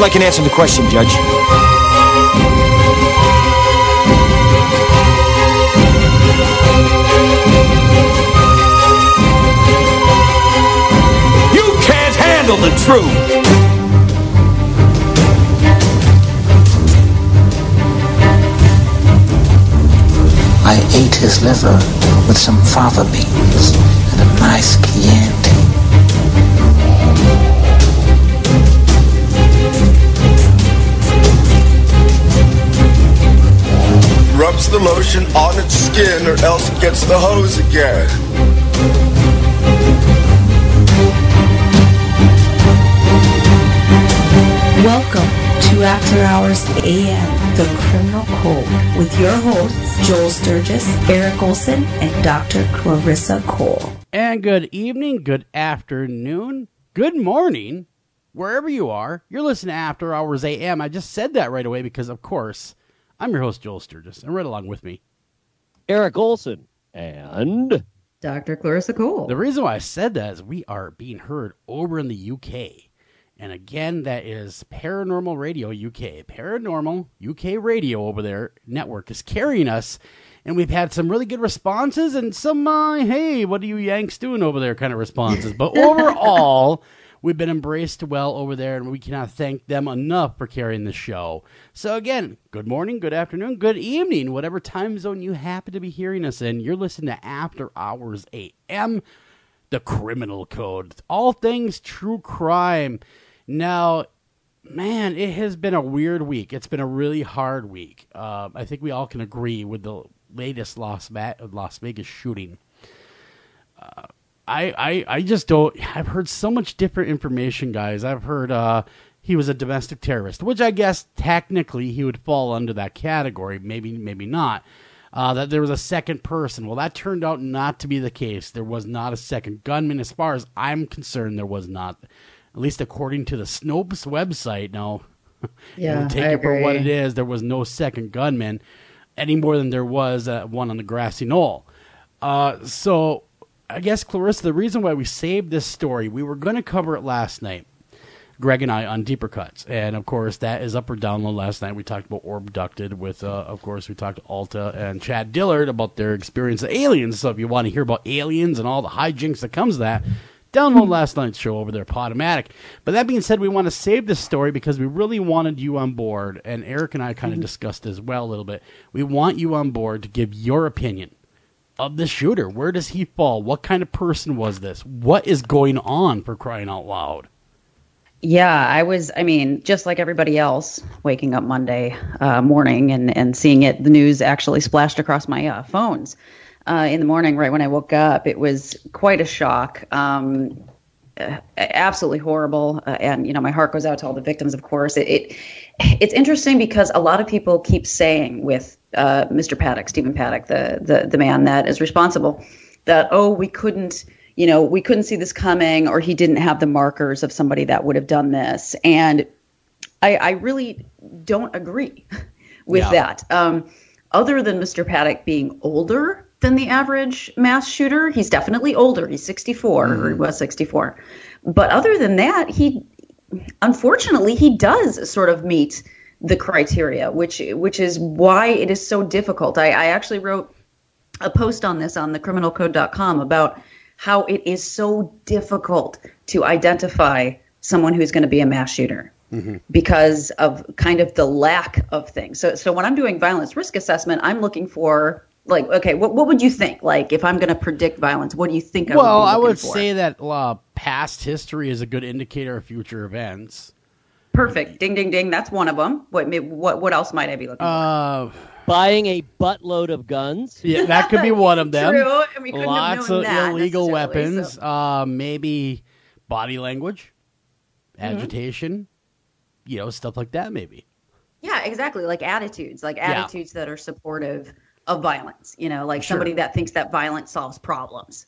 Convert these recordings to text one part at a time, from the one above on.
I'd like an answer to the question, Judge. You can't handle the truth! I ate his liver with some fava beans and a nice Chianti. Rubs the lotion on its skin or else it gets the hose again. Welcome to After Hours AM, The Criminal Code, with your hosts, Joel Sturgis, Eric Olsen, and Dr. Clarissa Cole. And good evening, good afternoon, good morning, wherever you are. You're listening to After Hours AM. I just said that right away because, of course, I'm your host, Joel Sturgis, and right along with me, Eric Olsen and Dr. Clarissa Cole. The reason why I said that is we are being heard over in the UK. And again, that is Paranormal Radio UK. Paranormal UK Radio over there network is carrying us. And we've had some really good responses and some, hey, what are you Yanks doing over there kind of responses. But overall, we've been embraced well over there, and we cannot thank them enough for carrying the show. So again, good morning, good afternoon, good evening, whatever time zone you happen to be hearing us in. You're listening to After Hours AM, The Criminal Code. All things true crime. Now, man, it has been a weird week. It's been a really hard week. I think we all can agree with the latest Las Vegas shooting. I just don't. I've heard so much different information, guys. I've heard he was a domestic terrorist, which I guess technically he would fall under that category. Maybe not. That there was a second person. Well, that turned out not to be the case. There was not a second gunman. As far as I'm concerned, there was not. At least according to the Snopes website. Now, Yeah, take I it for what agree. it is. There was no second gunman any more than there was one on the grassy knoll. So I guess, Clarissa, the reason why we saved this story, we were going to cover it last night, Greg and I, on Deeper Cuts. And, of course, that is up or download. Last night we talked about Orbducted with, of course, we talked to Alta and Chad Dillard about their experience of aliens. So if you want to hear about aliens and all the hijinks that comes to that, download last night's show over there, Podomatic. But that being said, we want to save this story because we really wanted you on board, and Eric and I kind of discussed as well a little bit. We want you on board to give your opinion of the shooter. Where does he fall? What kind of person was this? What is going on, for crying out loud? Yeah, I mean, just like everybody else, waking up Monday morning and seeing the news actually splashed across my phones. In the morning, right when I woke up, it was quite a shock, absolutely horrible. And, you know, my heart goes out to all the victims, of course. It's interesting because a lot of people keep saying with Mr. Paddock, Stephen Paddock, the man that is responsible, that, we couldn't see this coming, or he didn't have the markers of somebody that would have done this. And I really don't agree with that. Other than Mr. Paddock being older than the average mass shooter. He's definitely older. He's 64, or he was 64. But other than that, unfortunately, he does sort of meet the criteria, which is why it is so difficult. I actually wrote a post on this on thecriminalcode.com about how it is so difficult to identify someone who's going to be a mass shooter. Because of kind of the lack of things. So when I'm doing violence risk assessment, I'm looking for, like, okay, what would you think? Like, if I'm going to predict violence, what do you think I would be looking for? Well, I would say that past history is a good indicator of future events. Perfect. Ding, ding, ding. That's one of them. What else might I be looking for? buying a buttload of guns. Yeah, that could be one of them. True. And we couldn't Lots have known of that illegal necessarily, weapons. so- Maybe body language, agitation, stuff like that maybe. Yeah, exactly. Like attitudes that are supportive of violence, like Sure. somebody that thinks that violence solves problems,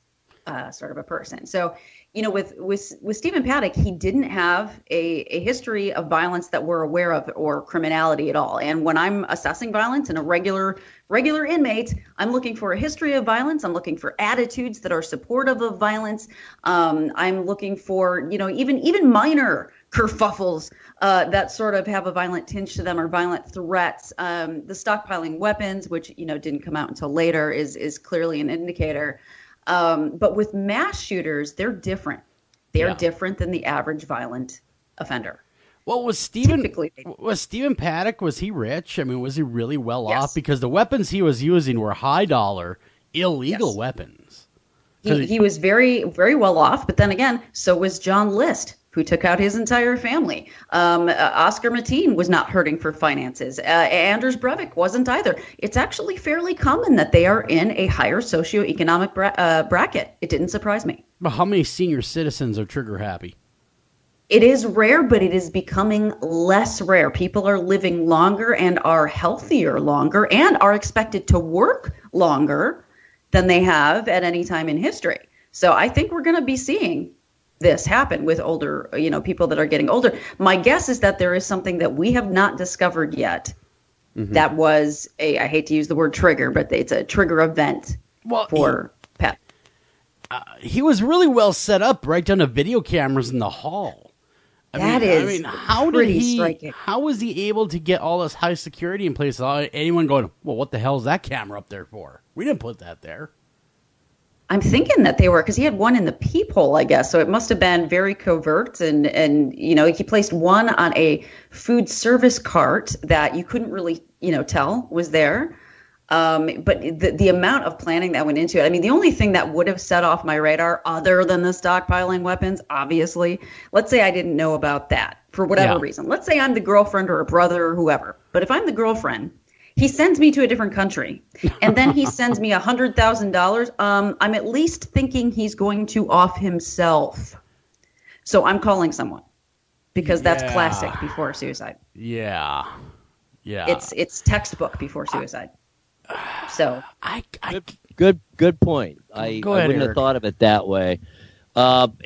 sort of a person. So, with Stephen Paddock, he didn't have a history of violence that we're aware of or criminality at all. And when I'm assessing violence in a regular inmate, I'm looking for a history of violence. I'm looking for attitudes that are supportive of violence. I'm looking for, even minor kerfuffles that sort of have a violent tinge to them or violent threats. The stockpiling weapons, which didn't come out until later, is clearly an indicator. But with mass shooters, they're different. They're different than the average violent offender. Well, was Stephen Paddock, was he rich? I mean, was he really well off? Because the weapons he was using were high dollar, illegal weapons. He was very, very well off. But then again, so was John List, who took out his entire family. Oscar Mateen was not hurting for finances. Anders Breivik wasn't either. It's actually fairly common that they are in a higher socioeconomic bracket. It didn't surprise me. But how many senior citizens are trigger happy? It is rare, but it is becoming less rare. People are living longer and are healthier longer and are expected to work longer than they have at any time in history. So I think we're going to be seeing this happen with older, people that are getting older. My guess is that there is something that we have not discovered yet. That was I hate to use the word trigger, but it's a trigger event for Pat. He was really well set up right down to video cameras in the hall. How was he able to get all this high security in place? Anyone going, well, what the hell is that camera up there for? We didn't put that there. I'm thinking that they were, because he had one in the peephole, I guess. So it must have been very covert. And he placed one on a food service cart that you couldn't really, tell was there. But the amount of planning that went into it, I mean, the only thing that would have set off my radar other than the stockpiling weapons, obviously, let's say I didn't know about that for whatever reason. Let's say I'm the girlfriend or a brother or whoever. But if I'm the girlfriend, he sends me to a different country and then he sends me $100,000. I'm at least thinking he's going to off himself. So I'm calling someone because that's classic before suicide. Yeah. It's textbook before suicide. So good point. I wouldn't have thought of it that way. Have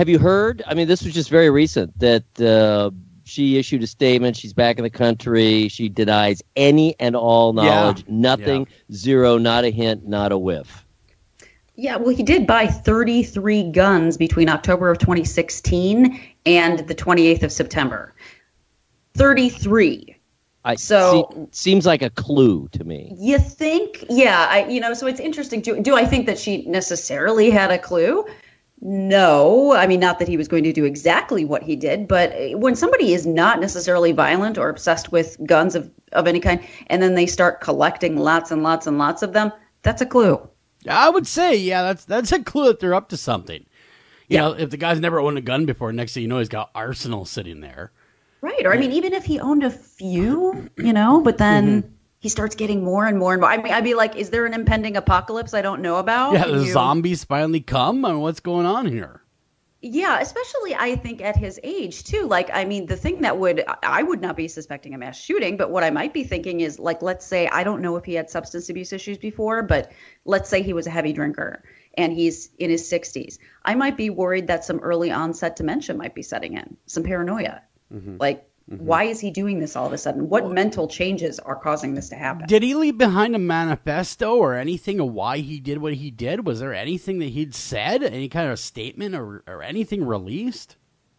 you heard? I mean, this was just very recent that she issued a statement. She's back in the country. She denies any and all knowledge. Nothing. Zero. Not a hint. Not a whiff. Yeah, well, he did buy 33 guns between October of 2016 and the 28th of September. 33. Seems like a clue to me. You think? Yeah, so it's interesting. Do I think that she necessarily had a clue? No. I mean, not that he was going to do exactly what he did, but when somebody is not necessarily violent or obsessed with guns of any kind, and then they start collecting lots and lots and lots of them, that's a clue. I would say, that's a clue that they're up to something. You know, if the guy's never owned a gun before, next thing you know, he's got arsenal sitting there. Right. Or, I mean, even if he owned a few, but then he starts getting more and more and more. I mean, I'd be like, is there an impending apocalypse I don't know about? Yeah, the zombies finally come? I mean, what's going on here? Yeah, especially I think at his age, too. Like, I mean, the thing that I would not be suspecting a mass shooting, but what I might be thinking is, like, let's say, I don't know if he had substance abuse issues before, but let's say he was a heavy drinker and he's in his 60s. I might be worried that some early onset dementia might be setting in, some paranoia. Why is he doing this all of a sudden? What mental changes are causing this to happen? Did he leave behind a manifesto or anything of why he did what he did? Was there anything that he'd said, any kind of statement or anything released?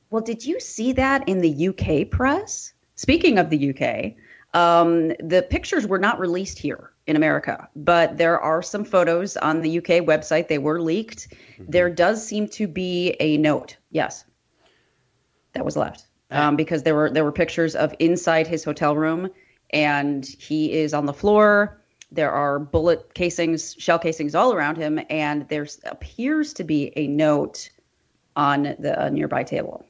Well, did you see that in the UK press? Speaking of the UK, the pictures were not released here in America, but there are some photos on the UK website. They were leaked. There does seem to be a note. Yes, that was left. Because there were pictures of inside his hotel room, and he is on the floor. There are bullet casings, shell casings all around him, and there appears to be a note on the nearby table.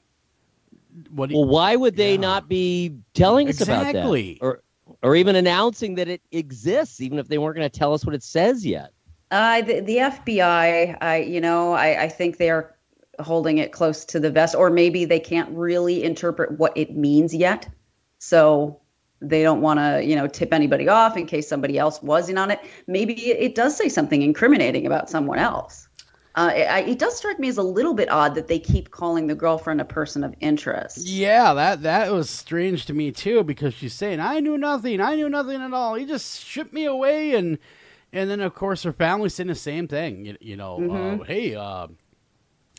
Why would they not be telling us about that, or even announcing that it exists, even if they weren't going to tell us what it says yet? The FBI, I think they are holding it close to the vest, or maybe they can't really interpret what it means yet. So they don't want to, tip anybody off in case somebody else was in on it. Maybe it does say something incriminating about someone else. It does strike me as a little bit odd that they keep calling the girlfriend a person of interest. Yeah, that was strange to me too, because she's saying, I knew nothing at all. He just shipped me away. And then of course her family's saying the same thing, hey,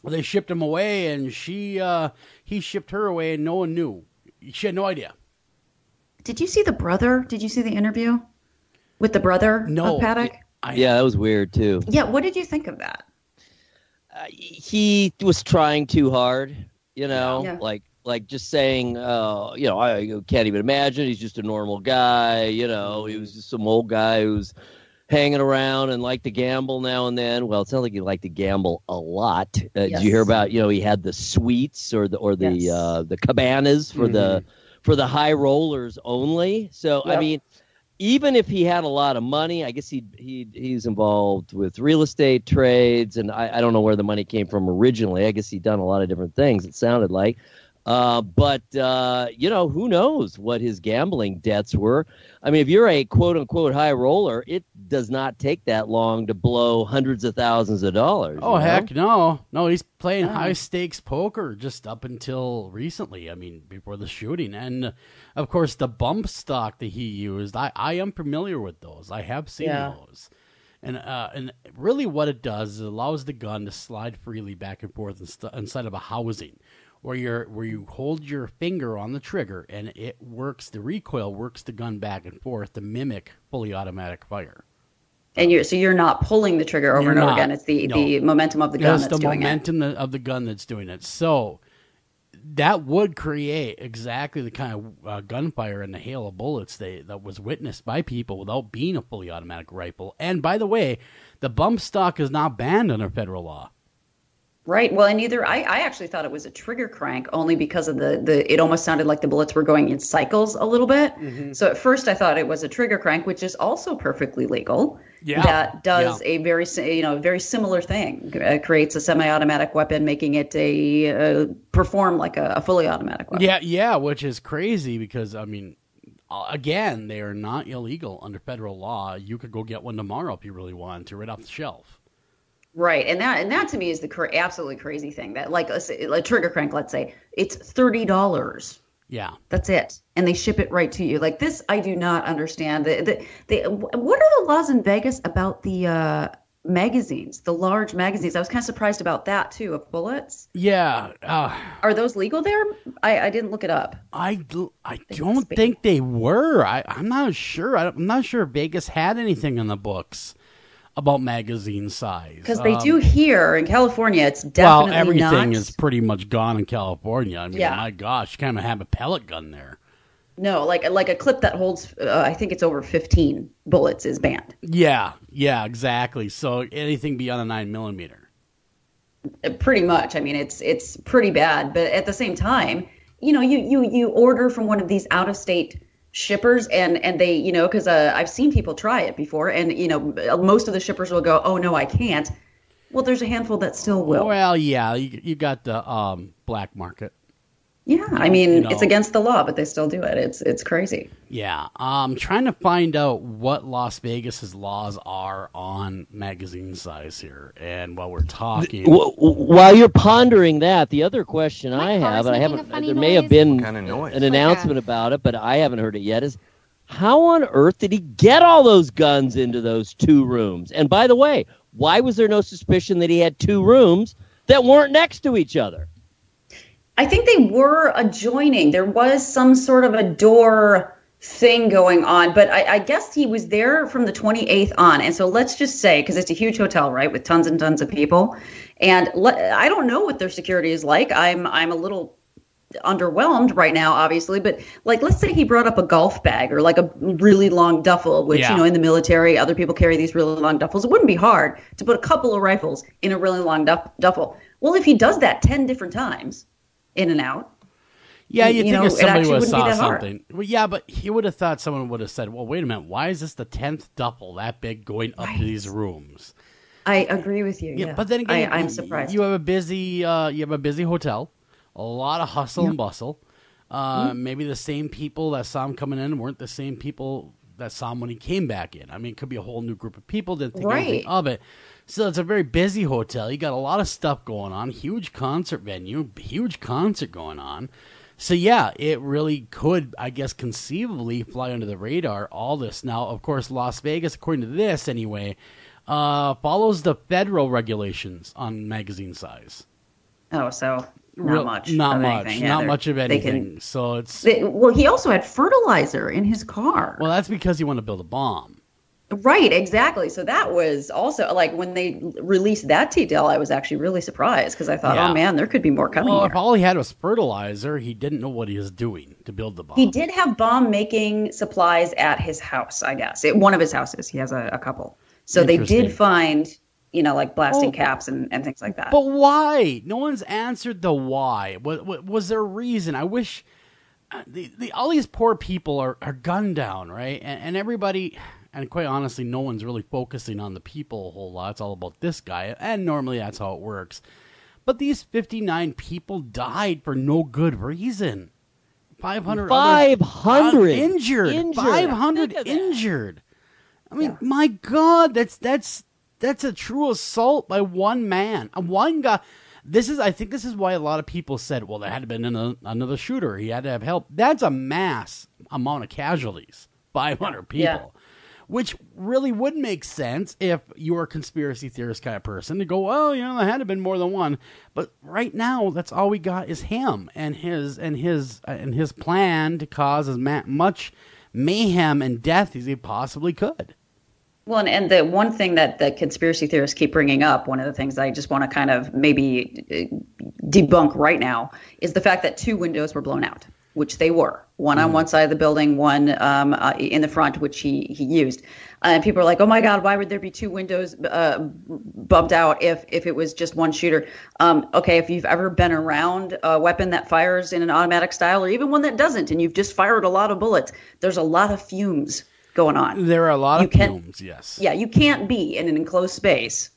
They shipped him away, and he shipped her away, and no one knew. She had no idea. Did you see the brother? Did you see the interview with the brother of Paddock? Yeah, that was weird too. Yeah, what did you think of that? He was trying too hard, like just saying, I can't even imagine. He's just a normal guy, He was just some old guy who's hanging around and liked to gamble now and then. Well, it sounds like he liked to gamble a lot. Did you hear about, he had the suites or the cabanas for the high rollers only. So, I mean, even if he had a lot of money, I guess he's involved with real estate trades, and I don't know where the money came from originally. I guess he'd done a lot of different things, it sounded like. But who knows what his gambling debts were. I mean, if you're a quote-unquote high roller, it does not take that long to blow hundreds of thousands of dollars. Oh, heck no. No, he's playing high-stakes poker just up until recently, before the shooting. And, of course, the bump stock that he used, I am familiar with those. I have seen those. And really what it does is it allows the gun to slide freely back and forth inside of a housing, where you hold your finger on the trigger and it works. The recoil works the gun back and forth to mimic fully automatic fire. And you're not pulling the trigger over and over again. It's the momentum of the gun that's doing it. It's the momentum of the gun that's doing it. So that would create exactly the kind of gunfire and the hail of bullets that was witnessed by people without being a fully automatic rifle. And by the way, the bump stock is not banned under federal law. Right. Well, and I actually thought it was a trigger crank only because of it almost sounded like the bullets were going in cycles a little bit. Mm-hmm. So at first I thought it was a trigger crank, which is also perfectly legal. Yeah. That does a very similar thing. Creates a semi-automatic weapon, making it perform like a fully automatic weapon. Yeah, which is crazy because, again, they are not illegal under federal law. You could go get one tomorrow if you really wanted to, right off the shelf. Right, and that to me is the absolutely crazy thing. That like a trigger crank, let's say, it's $30. Yeah, that's it, and they ship it right to you. Like this, I do not understand. What are the laws in Vegas about the magazines, the large magazines? I was kind of surprised about that too, of bullets. Yeah, are those legal there? I didn't look it up. I don't think they were. I'm not sure. I'm not sure if Vegas had anything in the books about magazine size. Because they do here in California, it's definitely not. Well, everything not. is pretty much gone in California. My gosh, you kind of have a pellet gun there. No, like a clip that holds, I think it's over 15 bullets is banned. Yeah, exactly. So anything beyond a 9mm. Pretty much. It's pretty bad. But at the same time, you order from one of these out-of-state shippers and they, because I've seen people try it before, and most of the shippers will go, oh no, I can't. Well, there's a handful that still will. Well, yeah, you got the black market. Yeah, it's against the law, but they still do it. It's crazy. Yeah, trying to find out what Las Vegas's laws are on magazine size here. And while we're talking, while you're pondering that, the other question I have, and I haven't, there may have been an announcement about it, but I haven't heard it yet, is how on earth did he get all those guns into those two rooms? And by the way, why was there no suspicion that he had two rooms that weren't next to each other? I think they were adjoining. There was some sort of a door thing going on, but I guess he was there from the 28th on. And so let's just say, because it's a huge hotel, right, with tons and tons of people, and I don't know what their security is like. I'm a little underwhelmed right now, obviously, but like let's say he brought up a golf bag or like a really long duffel, which in the military, other people carry these really long duffels. It wouldn't be hard to put a couple of rifles in a really long duffel. Well, if he does that 10 different times, in and out. Yeah, you'd think if somebody would have saw something. Well, yeah, but he would have thought someone would have said, well, wait a minute, why is this the 10th duffel that big going up to these rooms? I agree with you. Yeah, but then again, I'm surprised. You have a busy hotel, a lot of hustle and bustle. Maybe the same people that saw him coming in weren't the same people that saw him when he came back in. It could be a whole new group of people, didn't think anything of it. So it's a very busy hotel. You got a lot of stuff going on, huge concert venue, huge concert going on. So yeah, it really could, I guess, conceivably fly under the radar, all this. Now, of course, Las Vegas, according to this anyway, follows the federal regulations on magazine size. Oh, so not much. Not of much. Anything. Not much of anything. So it's well, he also had fertilizer in his car. Well, that's because he wanted to build a bomb. Right, exactly. So that was also like when they released that detail, I was actually really surprised because I thought, oh man, there could be more coming. Well, here. if all he had was fertilizer, he didn't know what he was doing to build the bomb. He did have bomb making supplies at his house, I guess. One of his houses. He has a couple. So they did find, like blasting caps and things like that. But why? No one's answered the why. Was there a reason? I wish all these poor people are gunned down, right? And everybody. And quite honestly, no one's really focusing on the people a whole lot. It's all about this guy. And normally that's how it works. But these 59 people died for no good reason. 500 injured. 500 injured. I mean, my God, that's a true assault by one man. One guy. I think this is why a lot of people said, well, there had to have been another shooter. He had to have help. That's a mass amount of casualties. 500 people. Yeah. Which really would make sense if you're a conspiracy theorist kind of person to go, well, there had to have been more than one. But right now, that's all we got is him and his plan to cause as much mayhem and death as he possibly could. Well, and the one thing that the conspiracy theorists keep bringing up, one of the things I just want to kind of maybe debunk right now, is the fact that 2 windows were blown out, which they were. One on one side of the building, one in the front, which he used. And people are like, oh, my God, why would there be 2 windows bumped out if it was just one shooter? Okay, if you've ever been around a weapon that fires in an automatic style or even one that doesn't, and you've just fired a lot of bullets, there's a lot of fumes going on. There are a lot of fumes, yes. Yeah, you can't be in an enclosed space,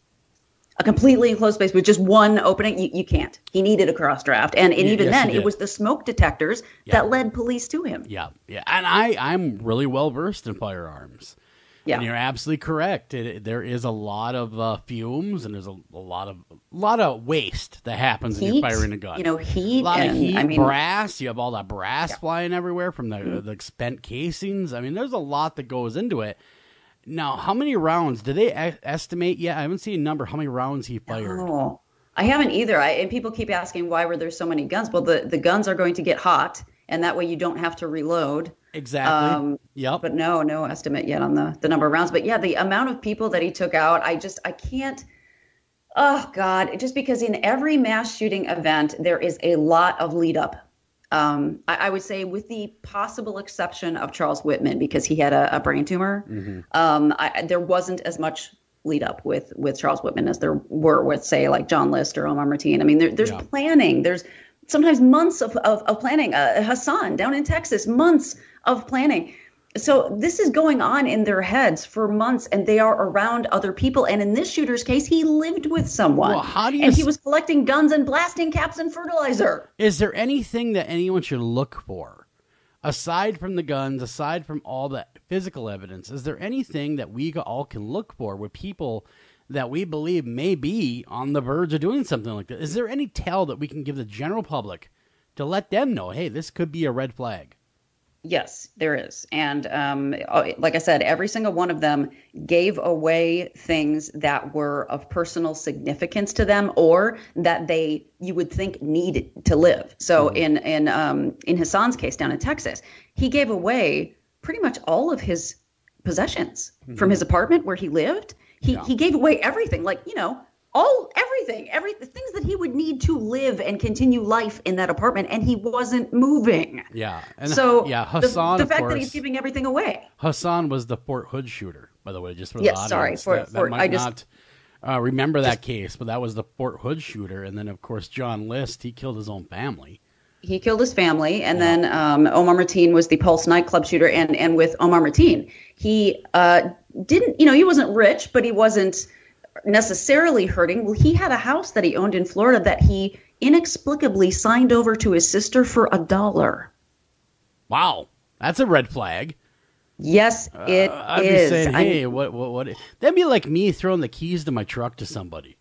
a completely enclosed space with just one opening. You can't. He needed a cross draft. And even then, it was the smoke detectors that led police to him. Yeah. And I'm really well versed in firearms. Yeah. And you're absolutely correct. There is a lot of fumes, and there's a lot of waste that happens when you're firing a gun. Heat. A lot of heat, brass. You have all that brass flying everywhere from the spent casings. I mean, there's a lot that goes into it. Now, how many rounds? Did they estimate yet? I haven't seen a number. How many rounds he fired? Oh, I haven't either. And people keep asking, why were there so many guns? Well, the guns are going to get hot, and that way you don't have to reload. Exactly. Yep. But no estimate yet on the number of rounds. But yeah, the amount of people that he took out, I can't. Oh, God. Just because in every mass shooting event, there is a lot of lead up. I would say with the possible exception of Charles Whitman, because he had a brain tumor, there wasn't as much lead up with Charles Whitman as there were with, say, like John List or Omar Martin. I mean, there's planning. There's sometimes months of planning. Hassan down in Texas, months of planning. So this is going on in their heads for months, and they are around other people. And in this shooter's case, he lived with someone. Well, and he was collecting guns and blasting caps and fertilizer. Is there anything that anyone should look for? Aside from the guns, aside from all the physical evidence, is there anything that we all can look for with people that we believe may be on the verge of doing something like that? Is there any tell that we can give the general public to let them know, hey, this could be a red flag? Yes, there is. And like I said, every single one of them gave away things that were of personal significance to them or that you would think needed to live. So in Hassan's case down in Texas, he gave away pretty much all of his possessions from his apartment where he lived. He gave away everything, like, everything, the things that he would need to live and continue life in that apartment, and he wasn't moving. Yeah. And so Hassan, the fact that he's giving everything away. Hassan was the Fort Hood shooter, by the way, just for the audience. Remember that case, but that was the Fort Hood shooter. And then, of course, John List, he killed his own family. He killed his family, and then Omar Martin was the Pulse nightclub shooter. And with Omar Martin, he didn't, he wasn't rich, but he wasn't necessarily hurting. Well, he had a house that he owned in Florida that he inexplicably signed over to his sister for $1. Wow, that's a red flag. Yes, it I'd is. Be saying, hey, what? That'd be like me throwing the keys to my truck to somebody.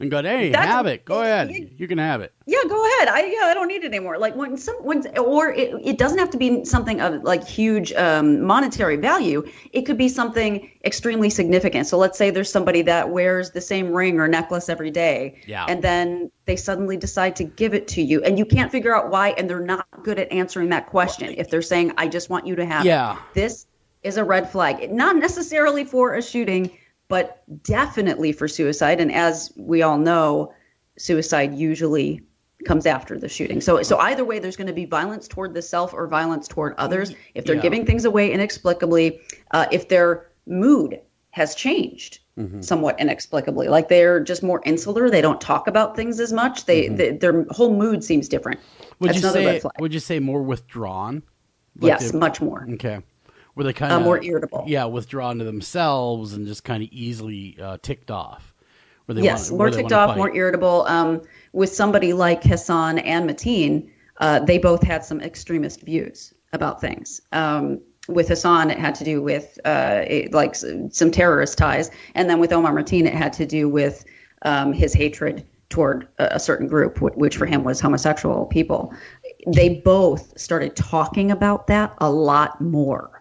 and go, hey, have it. Go ahead. You can have it. Yeah, go ahead. I don't need it anymore. Like it doesn't have to be something of like huge monetary value. It could be something extremely significant. So let's say there's somebody that wears the same ring or necklace every day, and then they suddenly decide to give it to you, and you can't figure out why, and they're not good at answering that question. If they're saying, I just want you to have it. This is a red flag. Not necessarily for a shooting, but definitely for suicide. And as we all know, suicide usually comes after the shooting. So either way, there's going to be violence toward the self or violence toward others. If they're giving things away inexplicably, if their mood has changed somewhat inexplicably, like they're just more insular, they don't talk about things as much. Their whole mood seems different. That's another red flag. Would you say more withdrawn? Yes, much more. Okay. Were they kind of more irritable? Yeah, withdrawn to themselves and just kind of easily ticked off. More ticked off, more irritable. With somebody like Hassan and Mateen, they both had some extremist views about things. With Hassan, it had to do with some terrorist ties, and then with Omar Mateen, it had to do with his hatred toward a certain group, which for him was homosexual people. They both started talking about that a lot more.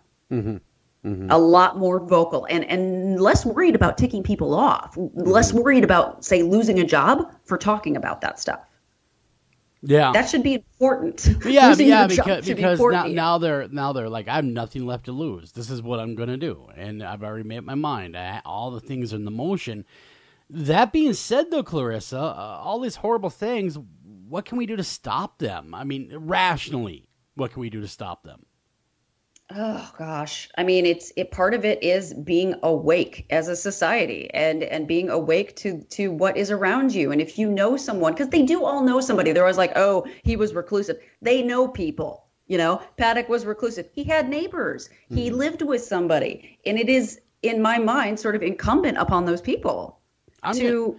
A lot more vocal and less worried about ticking people off, less worried about, say, losing a job for talking about that stuff. Yeah, that should be important. Yeah, because now they're like, I have nothing left to lose. This is what I'm going to do, and I've already made up my mind. All the things are in the motion. That being said, though, Clarissa, all these horrible things, what can we do to stop them? I mean, rationally, what can we do to stop them? Oh gosh. I mean, part of it is being awake as a society and being awake to what is around you. And if you know someone, because they do all know somebody, they're always like, oh, he was reclusive. They know people, Paddock was reclusive. He had neighbors. He lived with somebody. And it is, in my mind, sort of incumbent upon those people to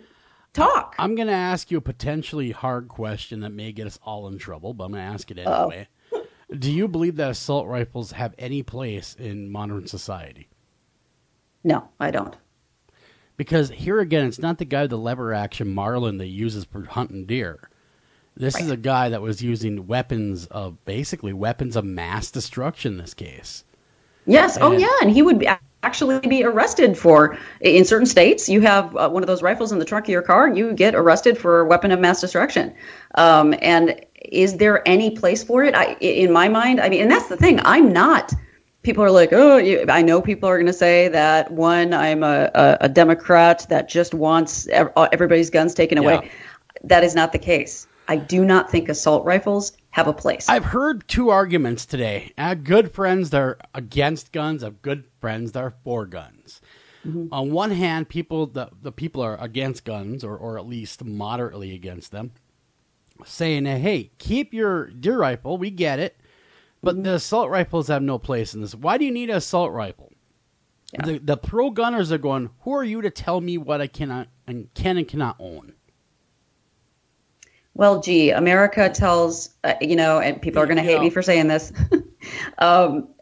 talk. I'm going to ask you a potentially hard question that may get us all in trouble, but I'm going to ask it anyway. Do you believe that assault rifles have any place in modern society? No, I don't. Because here again, it's not the guy with the lever action Marlin that uses for hunting deer. This is a guy that was using weapons of mass destruction in this case. Yes. And he would actually be arrested for, in certain states, you have one of those rifles in the trunk of your car, you get arrested for a weapon of mass destruction. And is there any place for it? In my mind, I mean, and that's the thing. I'm not. People are like, oh, I know people are going to say that, one, I'm a Democrat that just wants everybody's guns taken away. That is not the case. I do not think assault rifles have a place. I've heard two arguments today. I have good friends that are against guns. I have good friends that are for guns. On one hand, the people are against guns, or at least moderately against them, saying, hey, keep your deer rifle, we get it, but the assault rifles have no place in this. Why do you need an assault rifle? Yeah. The pro-gunners are going, who are you to tell me what I can and cannot own? Well, gee, America tells, and people are going to hate me for saying this,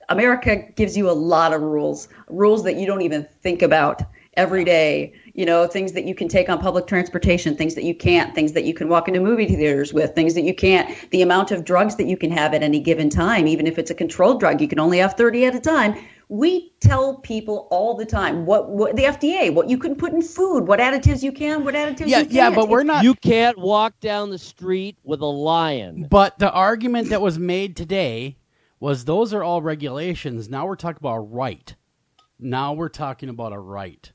America gives you a lot of rules that you don't even think about every day. Things that you can take on public transportation, things that you can't, things that you can walk into movie theaters with, things that you can't, the amount of drugs that you can have at any given time, even if it's a controlled drug, you can only have 30 at a time. We tell people all the time what the FDA, what you can put in food, what additives you can, what additives you can't. Yeah, but we're not. You can't walk down the street with a lion. But the argument that was made today was those are all regulations. Now we're talking about a right.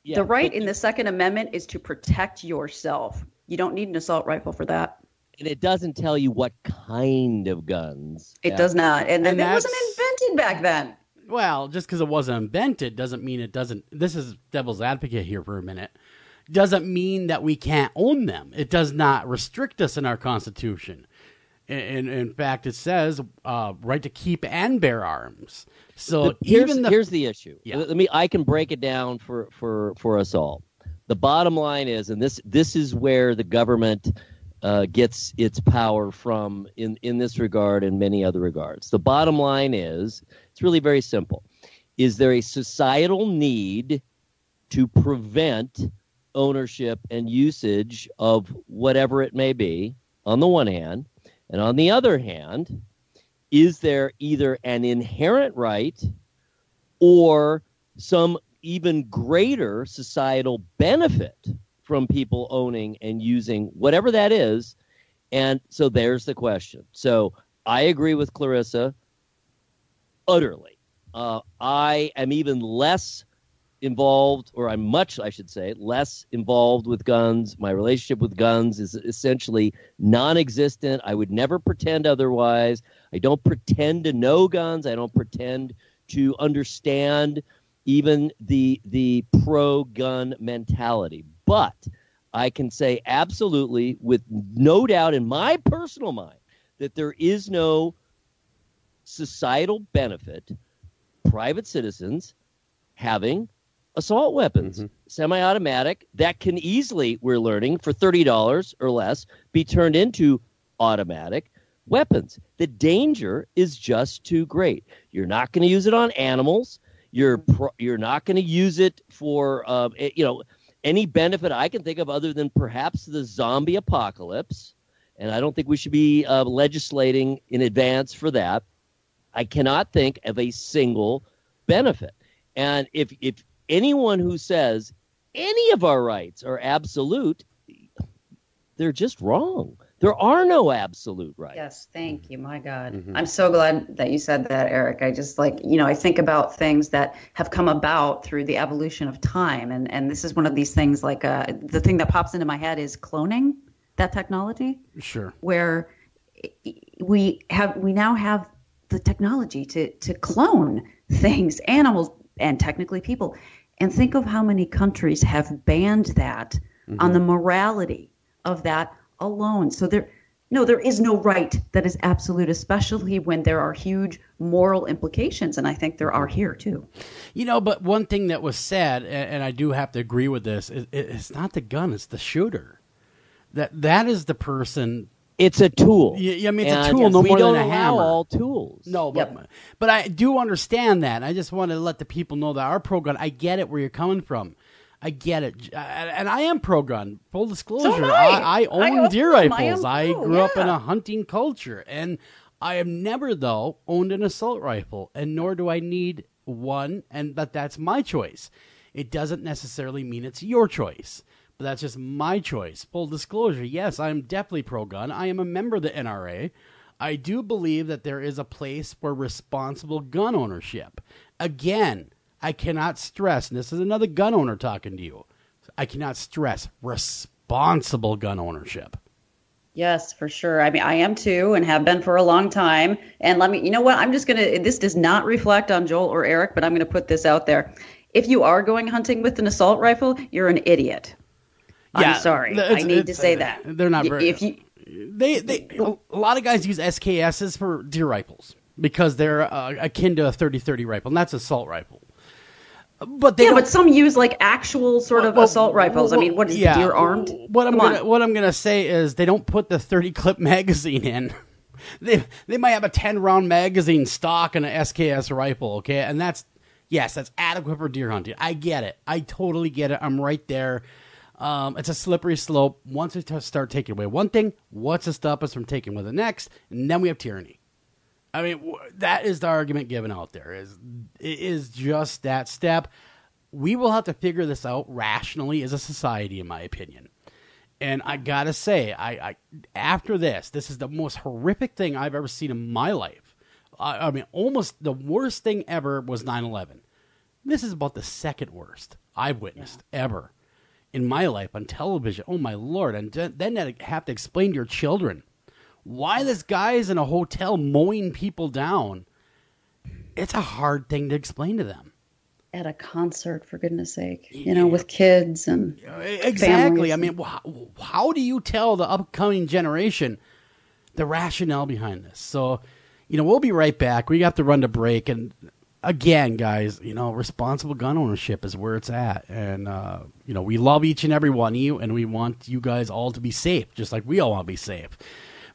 Yeah, the right in the Second Amendment is to protect yourself. You don't need an assault rifle for that. And it doesn't tell you what kind of guns. It does not. And it wasn't invented back then. Well, just because it wasn't invented doesn't mean it doesn't. This is devil's advocate here for a minute. Doesn't mean that we can't own them. It does not restrict us in our Constitution. In fact, it says right to keep and bear arms. So here's the issue. Yeah. I can break it down for us all. The bottom line is, and this is where the government gets its power from in this regard and many other regards. The bottom line is, it's really very simple. Is there a societal need to prevent ownership and usage of whatever it may be, on the one hand, and on the other hand, is there either an inherent right or some even greater societal benefit from people owning and using whatever that is? And so there's the question. So I agree with Clarissa utterly. I am even less involved, or I'm much, I should say, less involved with guns. My relationship with guns is essentially non-existent. I would never pretend otherwise. I don't pretend to know guns. I don't pretend to understand even the pro-gun mentality. But I can say absolutely, with no doubt in my personal mind, that there is no societal benefit private citizens having assault weapons, semi-automatic, that can easily, we're learning, for $30 or less, be turned into automatic weapons. The danger is just too great. You're not going to use it on animals. You're not going to use it for any benefit I can think of other than perhaps the zombie apocalypse. And I don't think we should be legislating in advance for that. I cannot think of a single benefit. And if anyone who says any of our rights are absolute, they're just wrong. There are no absolute rights. Yes, thank you. My God. I'm so glad that you said that, Eric. I just I think about things that have come about through the evolution of time. And this is one of these things, the thing that pops into my head is cloning, that technology. Sure. Where we now have the technology to clone things, animals, and technically people. And think of how many countries have banned that on the morality of that alone. So there is no right that is absolute, especially when there are huge moral implications. And I think there are here too. But one thing that was said, and I do have to agree with this, it's not the gun, it's the shooter. That is the person. It's a tool. Yeah, I mean, it's a tool, no more than a hammer. We don't allow all tools. No, but I do understand that. I just want to let the people know that our pro-gun, I get it where you're coming from. I get it. And I am pro-gun. Full disclosure, so I own deer rifles. I grew up in a hunting culture. And I have never, though, owned an assault rifle. And nor do I need one. But that's my choice. It doesn't necessarily mean it's your choice. But that's just my choice. Full disclosure, yes, I'm definitely pro-gun. I am a member of the NRA. I do believe that there is a place for responsible gun ownership. Again, I cannot stress, and this is another gun owner talking to you, I cannot stress responsible gun ownership. Yes, for sure. I mean, I am too, and have been for a long time. And you know what? I'm just going to, this does not reflect on Joel or Eric, but I'm going to put this out there. If you are going hunting with an assault rifle, you're an idiot. Yeah, I'm sorry. I need to say that. They're not very. A lot of guys use SKSs for deer rifles because they're akin to a 30-30 rifle, and that's assault rifle. But but some use actual sort of assault rifles. I mean, what is the deer armed? What I'm gonna say is they don't put the 30 clip magazine in. They might have a 10-round magazine stock in an SKS rifle, okay, and that's adequate for deer hunting. I get it. I totally get it. I'm right there. It's a slippery slope. Once we start taking away one thing, what's to stop us from taking away the next? And then we have tyranny. I mean, that is the argument given out there. It is just that step. We will have to figure this out rationally as a society, in my opinion. And I gotta say, I after this is the most horrific thing I've ever seen in my life. I mean, almost the worst thing ever was 9/11. This is about the second worst I've witnessed ever in my life on television. Oh my Lord. And then I have to explain to your children why this guy is in a hotel mowing people down. It's a hard thing to explain to them. At a concert, for goodness sake, with kids and exactly. families. I mean, how do you tell the upcoming generation the rationale behind this? So, we'll be right back. We have to run to break. And again, guys, responsible gun ownership is where it's at. And, we love each and every one of you, and we want you guys all to be safe, just like we all want to be safe.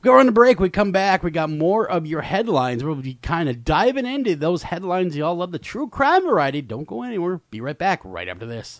We go run the break. We come back. We got more of your headlines. We'll be kind of diving into those headlines. You all love the true crime variety. Don't go anywhere. Be right back right after this.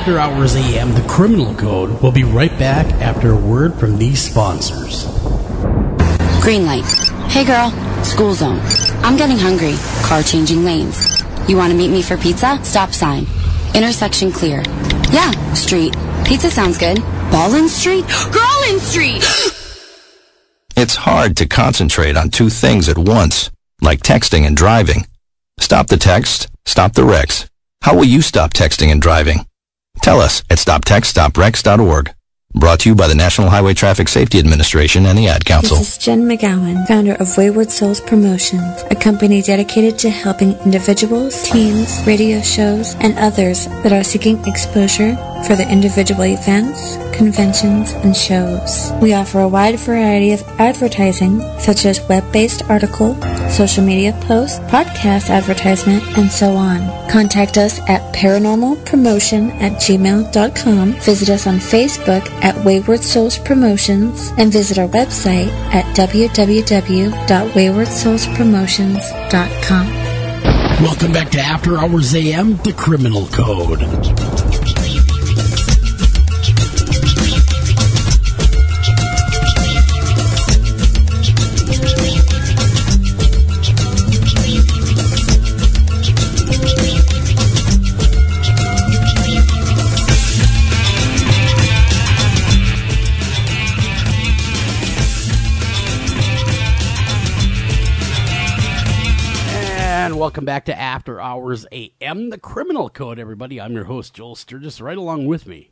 After Hours AM, the Criminal Code. We'll be right back after a word from these sponsors. Green light. Hey girl, school zone. I'm getting hungry. Car changing lanes. You want to meet me for pizza? Stop sign. Intersection clear. Yeah, street. Pizza sounds good. Ballin Street? Girlin Street! It's hard to concentrate on two things at once, like texting and driving. Stop the text, stop the wrecks. How will you stop texting and driving? Tell us at stoptextstopwrecks.org. Brought to you by the National Highway Traffic Safety Administration and the Ad Council. This is Jen McGowan, founder of Wayward Souls Promotions, a company dedicated to helping individuals, teams, radio shows, and others that are seeking exposure for their individual events, conventions, and shows. We offer a wide variety of advertising, such as web-based article, social media posts, podcast advertisement, and so on. Contact us at paranormalpromotion@gmail.com. Visit us on Facebook at Wayward Souls Promotions, and visit our website at www.waywardsoulspromotions.com. Welcome back to After Hours AM, the Criminal Code. Welcome back to After Hours AM, the Criminal Code, everybody. I'm your host, Joel Sturgis, right along with me,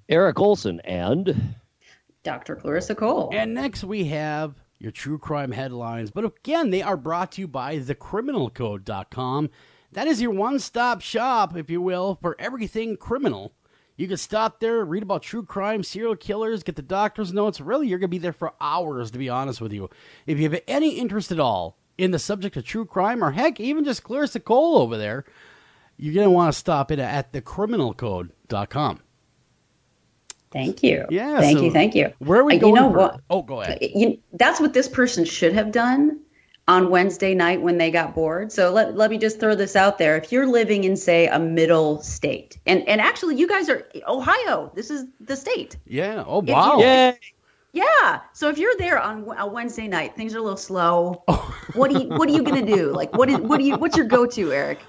Eric Olsen and Dr. Clarissa Cole. And next we have your true crime headlines. But again, they are brought to you by thecriminalcode.com. That is your one-stop shop, if you will, for everything criminal. You can stop there, read about true crime, serial killers, get the doctor's notes. Really, you're going to be there for hours, to be honest with you. If you have any interest at all in the subject of true crime, or heck, even just Clarissa Cole over there, you're going to want to stop in at thecriminalcode.com. Thank you. Yeah. Thank you. Where are we going? You know what? Oh, go ahead. That's what this person should have done on Wednesday night when they got bored. So let me just throw this out there. If you're living in, say, a middle state, and actually you guys are Ohio, this is the state. Yeah. Oh, wow. Yeah. So if you're there on a Wednesday night, things are a little slow. What are you gonna do? Like, what's your go-to, Eric?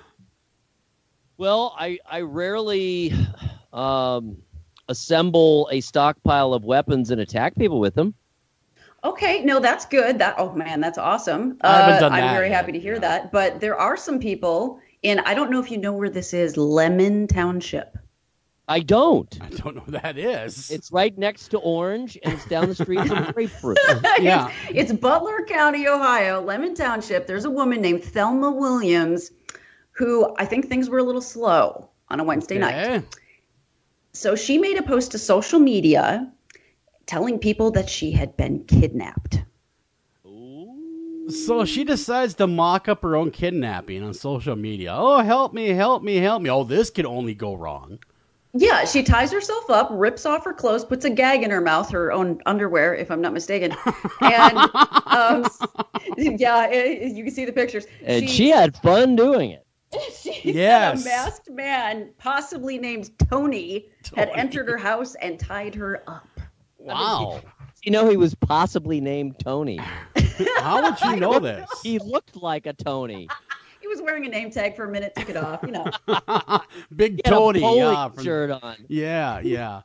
Well, I rarely assemble a stockpile of weapons and attack people with them. Okay, no, that's good. That's awesome. I haven't done that. I'm very happy to hear that. But there are some people in, I don't know if you know where this is, Lemon Township. I don't know who that is. It's right next to Orange, and it's down the street from Grapefruit. Yeah. It's Butler County, Ohio, Lemon Township. There's a woman named Thelma Williams who I think things were a little slow on a Wednesday night. So she made a post to social media telling people that she had been kidnapped. So she decides to mock up her own kidnapping on social media. Oh, help me, help me, help me. Oh, this could only go wrong. Yeah, she ties herself up, rips off her clothes, puts a gag in her mouth, her own underwear, if I'm not mistaken. And, yeah, you can see the pictures. And she had fun doing it. She said a masked man, possibly named Tony, had entered her house and tied her up. Wow. You know he was possibly named Tony. How would you know this? He looked like a Tony. He was wearing a name tag for a minute, took it off, Big Tony. Shirt on. Yeah.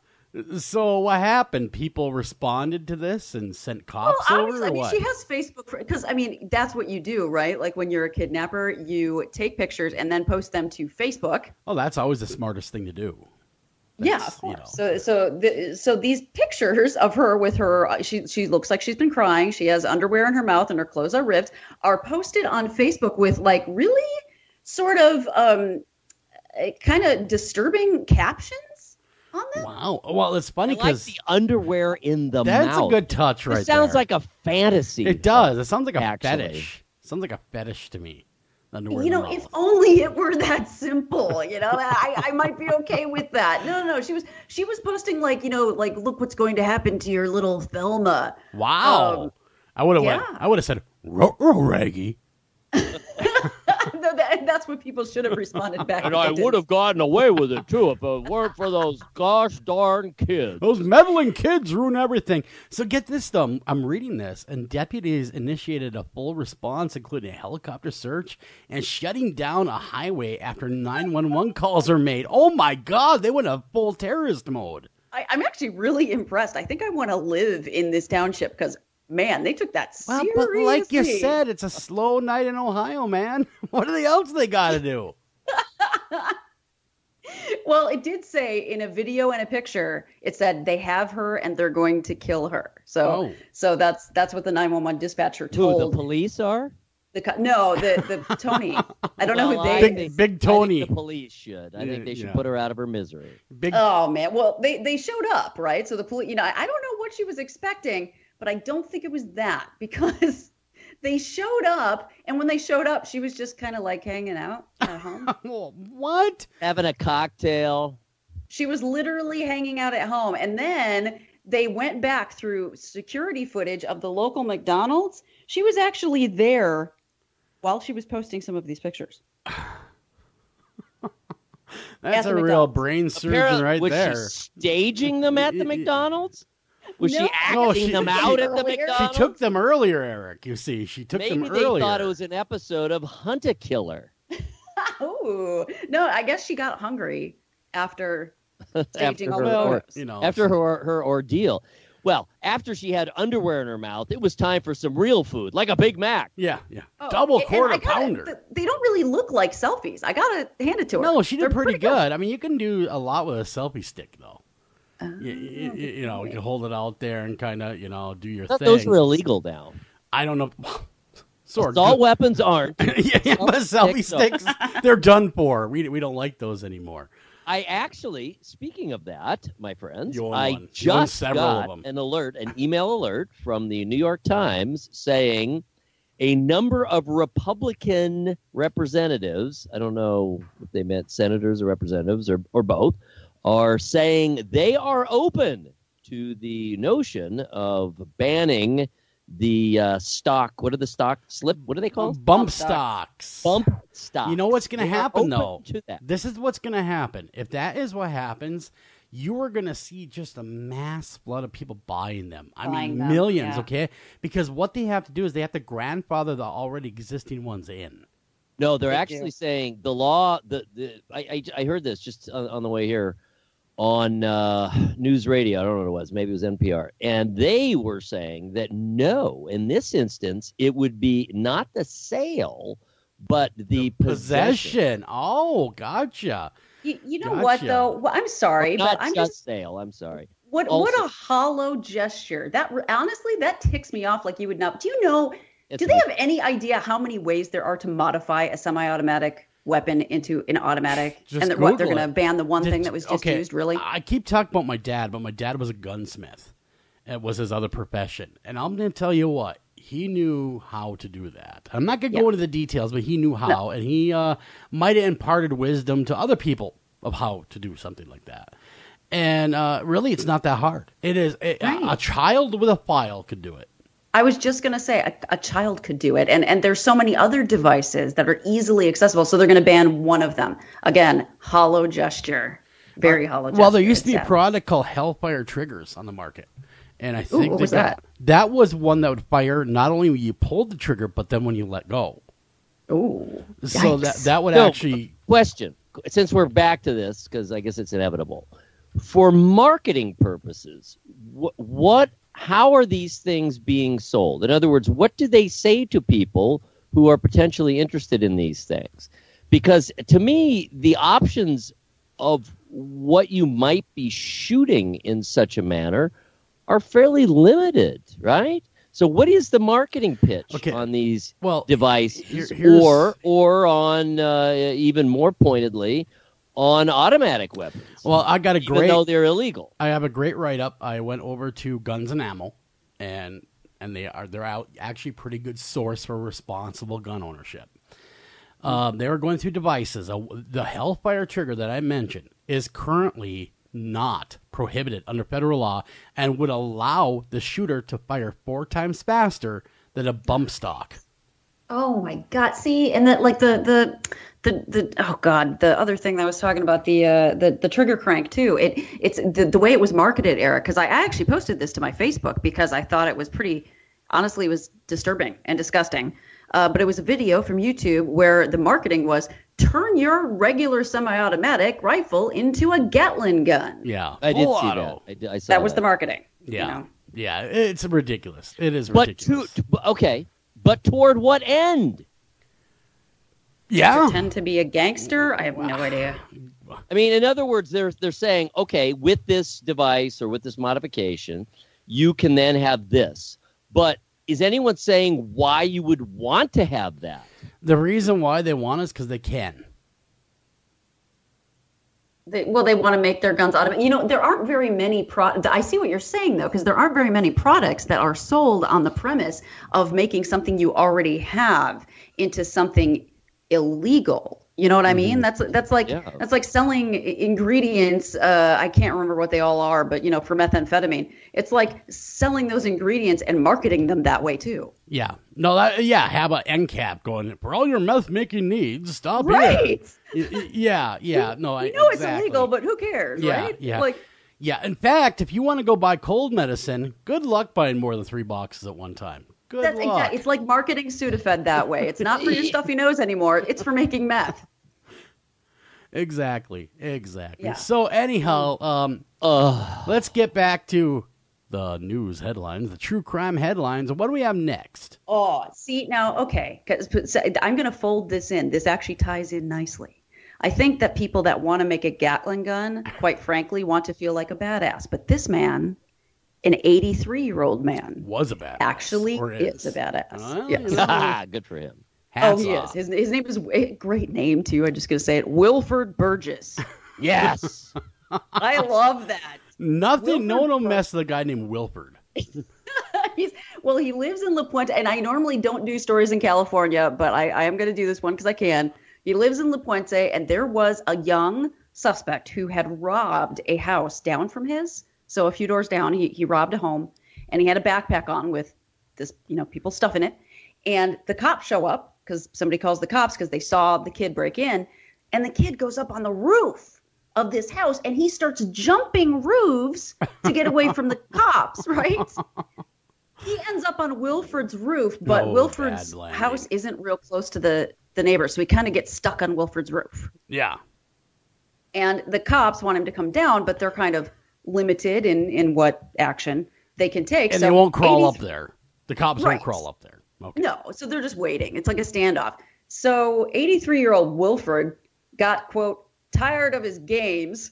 So what happened? People responded to this and sent cops over? I mean, she has Facebook, because, I mean, that's what you do, right? Like when you're a kidnapper, you take pictures and then post them to Facebook. Oh, that's always the smartest thing to do. Yeah, of course. So these pictures of her with her, she looks like she's been crying. She has underwear in her mouth and her clothes are ripped, are posted on Facebook with like really sort of kind of disturbing captions on them. Wow. Well, it's funny like because the underwear in the mouth. That's a good touch right there. It sounds like a fantasy. It does. It sounds like a fetish. It sounds like a fetish to me. If only it were that simple, I might be okay with that. No, she was posting like look what's going to happen to your little Thelma. Wow. I would have said, ruh-roh, Raggy. No, that's what people should have responded back. And I would have gotten away with it, too, if it weren't for those gosh darn kids. Those meddling kids ruin everything. So get this, though. I'm reading this, and deputies initiated a full response, including a helicopter search and shutting down a highway after 911 calls are made. Oh, my God. They went a full terrorist mode. I'm actually really impressed. I think I want to live in this township because, man, they took that seriously. But like you said, it's a slow night in Ohio, man. What else they got to do? Well, it did say in a video and a picture, it said they have her and they're going to kill her. So that's what the 911 dispatcher told. Who, the police are? The Tony. I don't know who they. Big Tony. I think the police should. I think they should put her out of her misery. Oh man. Well, they showed up, right? So the police. I don't know what she was expecting, but I don't think it was that because they showed up, and when they showed up, she was just kind of like hanging out at home. What? Having a cocktail. She was literally hanging out at home, and then they went back through security footage of the local McDonald's. She was actually there while she was posting some of these pictures. That's a real brain surgeon right there. Was she staging them at the McDonald's? Was she acting them out at the McDonald's? She took them earlier, Eric. You see, she took them earlier. Maybe they thought it was an episode of Hunt a Killer. Oh, no, I guess she got hungry after staging all the photos. After her ordeal. Well, after she had underwear in her mouth, it was time for some real food, like a Big Mac. Yeah. Double quarter pounder. They don't really look like selfies. I got to hand it to her. No, she did pretty good. I mean, you can do a lot with a selfie stick, though. You can hold it out there and kind of, do your thing. Those were illegal now. I don't know. Assault weapons aren't. But selfie sticks, they're done for. We don't like those anymore. I actually, speaking of that, my friends, I just got an email alert from the New York Times saying a number of Republican representatives, I don't know if they meant senators or representatives or both, are saying they are open to the notion of banning the stock. What are the stock slip? What are they called? Bump stocks. Bump stocks. You know what's going to happen, though? This is what's going to happen. If that is what happens, you are going to see just a mass flood of people buying them. I mean, millions, okay? Because what they have to do is they have to grandfather the already existing ones in. No, they're actually saying the law. I heard this just on the way here on news radio. I don't know what it was. Maybe it was NPR. And they were saying that no, in this instance, it would be not the sale, but the possession. Oh, gotcha. You know what, though? Well, I'm sorry, but I'm just sale. I'm sorry. What a hollow gesture. That honestly, that ticks me off like you would not. Do you know? Do they have any idea how many ways there are to modify a semi-automatic weapon into an automatic? Just and what they're going to ban the one thing that was just used, really? I keep talking about my dad, but my dad was a gunsmith. It was his other profession. And I'm going to tell you what, he knew how to do that. I'm not going to go into the details, but he knew how. No. And he might have imparted wisdom to other people of how to do something like that. And really, it's not that hard. It is. A child with a file could do it. I was just going to say a child could do it. And there's so many other devices that are easily accessible. So they're going to ban one of them. Again, hollow gesture. Very hollow gesture. Well, there used to be a product called Hellfire triggers on the market. And I think what was that? That was one that would fire not only when you pulled the trigger, but then when you let go. Oh, so that would actually... Question, since we're back to this, because I guess it's inevitable. For marketing purposes, how are these things being sold? In other words, what do they say to people who are potentially interested in these things? Because to me, the options of what you might be shooting in such a manner are fairly limited, right? So what is the marketing pitch on these devices or on, even more pointedly, on automatic weapons? Well, I got even though they're illegal. I have a great write-up. I went over to Guns and Ammo, and they're out actually pretty good source for responsible gun ownership. They were going through devices. The Hellfire trigger that I mentioned is currently not prohibited under federal law and would allow the shooter to fire 4 times faster than a bump stock. Oh my God! See, and that like the oh God, the other thing that I was talking about, the trigger crank too. It's the way it was marketed, Eric. Because I actually posted this to my Facebook because I thought it was honestly, it was disturbing and disgusting. But it was a video from YouTube where the marketing was turn your regular semi-automatic rifle into a Gatling gun. Yeah, I did see that. I saw that was the marketing. Yeah, you know? Yeah, it's ridiculous. It is ridiculous. But toward what end? Yeah, pretend to be a gangster. I have no idea. I mean, in other words, they're saying, okay, with this device or with this modification, you can then have this. But is anyone saying why you would want to have that? The reason why they want is because they can. They want to make their guns automatic. You know, there aren't very many I see what you're saying, though, because there aren't very many products that are sold on the premise of making something you already have into something illegal. You know what I mean? That's like selling ingredients. I can't remember what they all are, but for methamphetamine, it's like selling those ingredients and marketing them that way too. Yeah. No. Have an end cap going for all your meth making needs. Stop right. Here. Yeah. No. It's illegal, but who cares? Yeah. Right? Yeah. Yeah. In fact, if you want to go buy cold medicine, good luck buying more than 3 boxes at one time. Good luck. Exactly. It's like marketing Sudafed that way. It's not for your stuffy nose anymore. It's for making meth. Exactly. Yeah. So anyhow, let's get back to the news headlines, the true crime headlines. What do we have next? Oh, see now, okay, because I'm going to fold this in. This actually ties in nicely. I think that people that want to make a Gatling gun, quite frankly, want to feel like a badass. But this man, an 83-year-old man, was a badass. Actually, is a badass. Yes. Good for him. Hats he off. is. His name is a great name too. I'm just going to say it. Wilford Burgess. Yes. I love that. Nothing. No one will mess with a guy named Wilford. He lives in La Puente, and I normally don't do stories in California, but I am going to do this one because I can. He lives in La Puente, and there was a young suspect who had robbed a house down from his. So a few doors down, he robbed a home, and he had a backpack on with this, people stuff in it. And the cops show up because somebody calls the cops because they saw the kid break in, and the kid goes up on the roof of this house, and he starts jumping roofs to get away from the cops, right? He ends up on Wilford's roof, but Wilford's house isn't real close to the neighbor, so he kind of gets stuck on Wilford's roof. Yeah. And the cops want him to come down, but they're kind of limited in what action they can take. And they won't crawl up there. The cops won't crawl up there. Okay. No, so they're just waiting. It's like a standoff. So 83-year-old Wilford got, quote, tired of his games,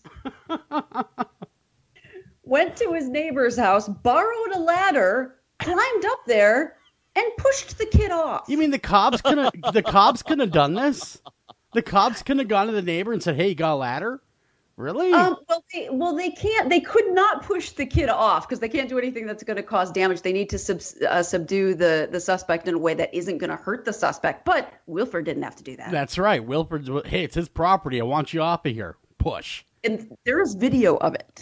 went to his neighbor's house, borrowed a ladder, climbed up there, and pushed the kid off. You mean the cops couldn't have done this? The cops couldn't have gone to the neighbor and said, "Hey, you got a ladder?" Really? They can't. They could not push the kid off because they can't do anything that's going to cause damage. They need to subdue the suspect in a way that isn't going to hurt the suspect. But Wilford didn't have to do that. That's right. Wilford's, hey, it's his property. I want you off of here. Push. And there is video of it.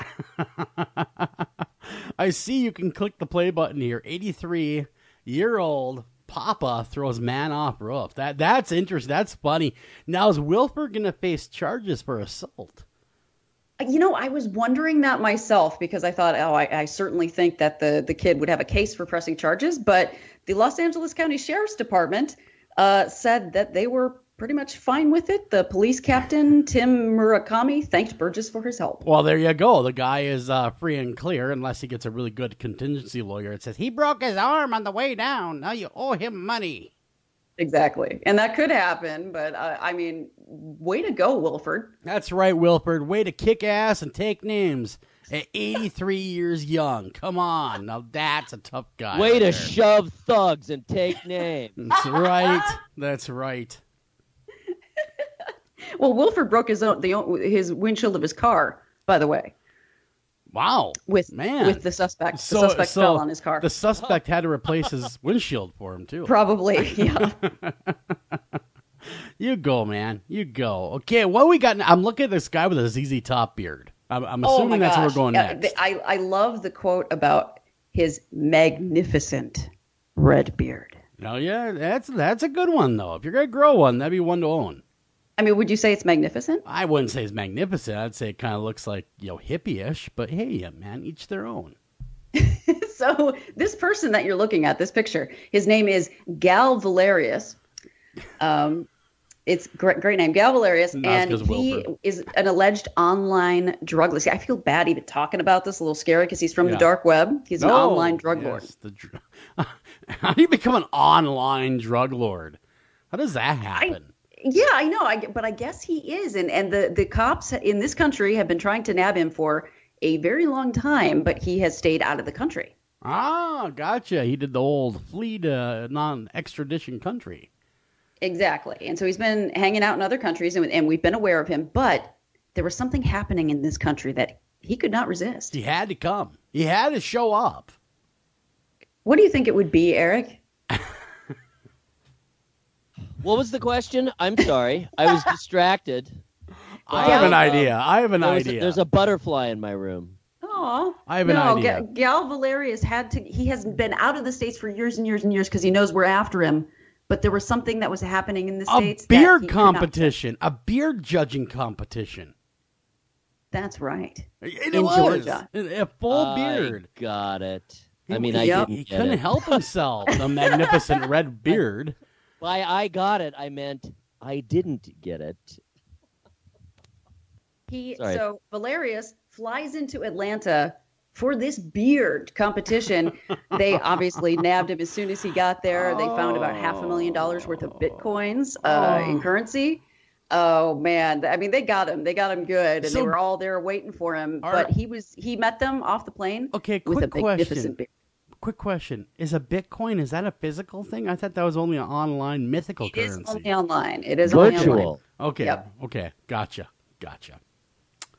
I see you can click the play button here. 83-year-old Papa throws man off roof. That's interesting. That's funny. Now, is Wilford going to face charges for assault? I was wondering that myself because I thought, I certainly think that the kid would have a case for pressing charges. But the Los Angeles County Sheriff's Department said that they were pretty much fine with it. The police captain, Tim Murakami, thanked Burgess for his help. Well, there you go. The guy is free and clear unless he gets a really good contingency lawyer. It says he broke his arm on the way down. Now you owe him money. Exactly. And that could happen, but way to go, Wilford. That's right, Wilford. Way to kick ass and take names at 83 years young. Come on. Now that's a tough guy. Way to shove thugs and take names. That's right. That's right. Well, Wilford broke his windshield of his car, by the way. Wow. With the suspect. The suspect fell on his car. The suspect had to replace his windshield for him, too. Probably, yeah. You go, man. You go. Okay, what we got? I'm looking at this guy with a ZZ Top beard. I'm assuming that's where we're going next. I love the quote about his magnificent red beard. No, yeah, that's a good one, though. If you're going to grow one, that'd be one to own. I mean, would you say it's magnificent? I wouldn't say it's magnificent. I'd say it kind of looks like, hippie-ish, but hey, yeah, man, each their own. So this person that you're looking at, this picture, his name is Gal Valerius. It's great name, Gal Valerius, and he is an alleged online drug lord. See, I feel bad even talking about this, a little scary because he's from the dark web. He's an online drug lord. How do you become an online drug lord? How does that happen? I know, but I guess he is, and the cops in this country have been trying to nab him for a very long time, but he has stayed out of the country. Ah, gotcha. He did the old flee to non-extradition country. Exactly. And so he's been hanging out in other countries, and we've been aware of him, but there was something happening in this country that he could not resist. He had to come. He had to show up. What do you think it would be, Eric? What was the question? I'm sorry. I was distracted. I have an idea. There's a butterfly in my room. Oh, I have an idea. Gal Valerius he has been out of the States for years and years and years because he knows we're after him. But there was something that was happening in the States. A beard competition. A beard judging competition. That's right. In Georgia. A full beard. Got it. He couldn't help himself. The magnificent red beard. By I got it, I meant I didn't get it. So Valerius flies into Atlanta for this beard competition. They obviously nabbed him as soon as he got there. They found about $500,000 worth of bitcoins in currency. Oh man, I mean they got him good, and they were all there waiting for him. But he met them off the plane. Okay, with a magnificent beard. Quick question: is a Bitcoin, is that a physical thing? I thought that was only an online mythical currency. It is only online. It is virtual. Only online. Okay. Yep. Okay. Gotcha.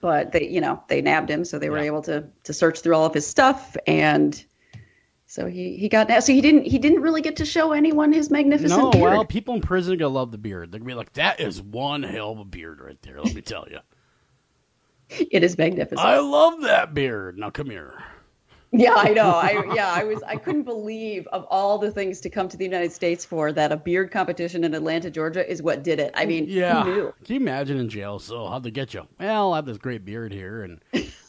But they nabbed him, so they were able to search through all of his stuff, and so he got nabbed. So he didn't really get to show anyone his magnificent beard. Well, people in prison are gonna love the beard. They're gonna be like, that is one hell of a beard right there. Let me tell you, it is magnificent. I love that beard. Now come here. Yeah, I know. I couldn't believe of all the things to come to the United States for that a beard competition in Atlanta, Georgia is what did it. I mean, who knew? Can you imagine in jail? So how'd they get you? Well, I have this great beard here, and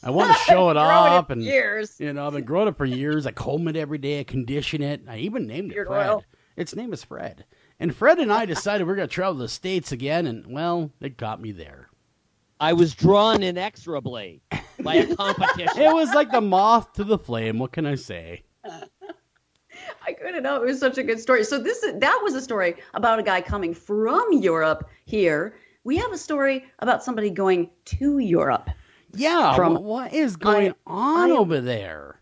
I want to show it off. And years. I've been growing it for years. I comb it every day. I condition it. I even named it Fred. Oil. Its name is Fred. And Fred and I decided we're going to travel to the States again, and, well, they got me there. I was drawn inexorably by a competition. It was like the moth to the flame. What can I say? I couldn't know. It was such a good story. So that was a story about a guy coming from Europe here. We have a story about somebody going to Europe. Yeah. What is going on over there?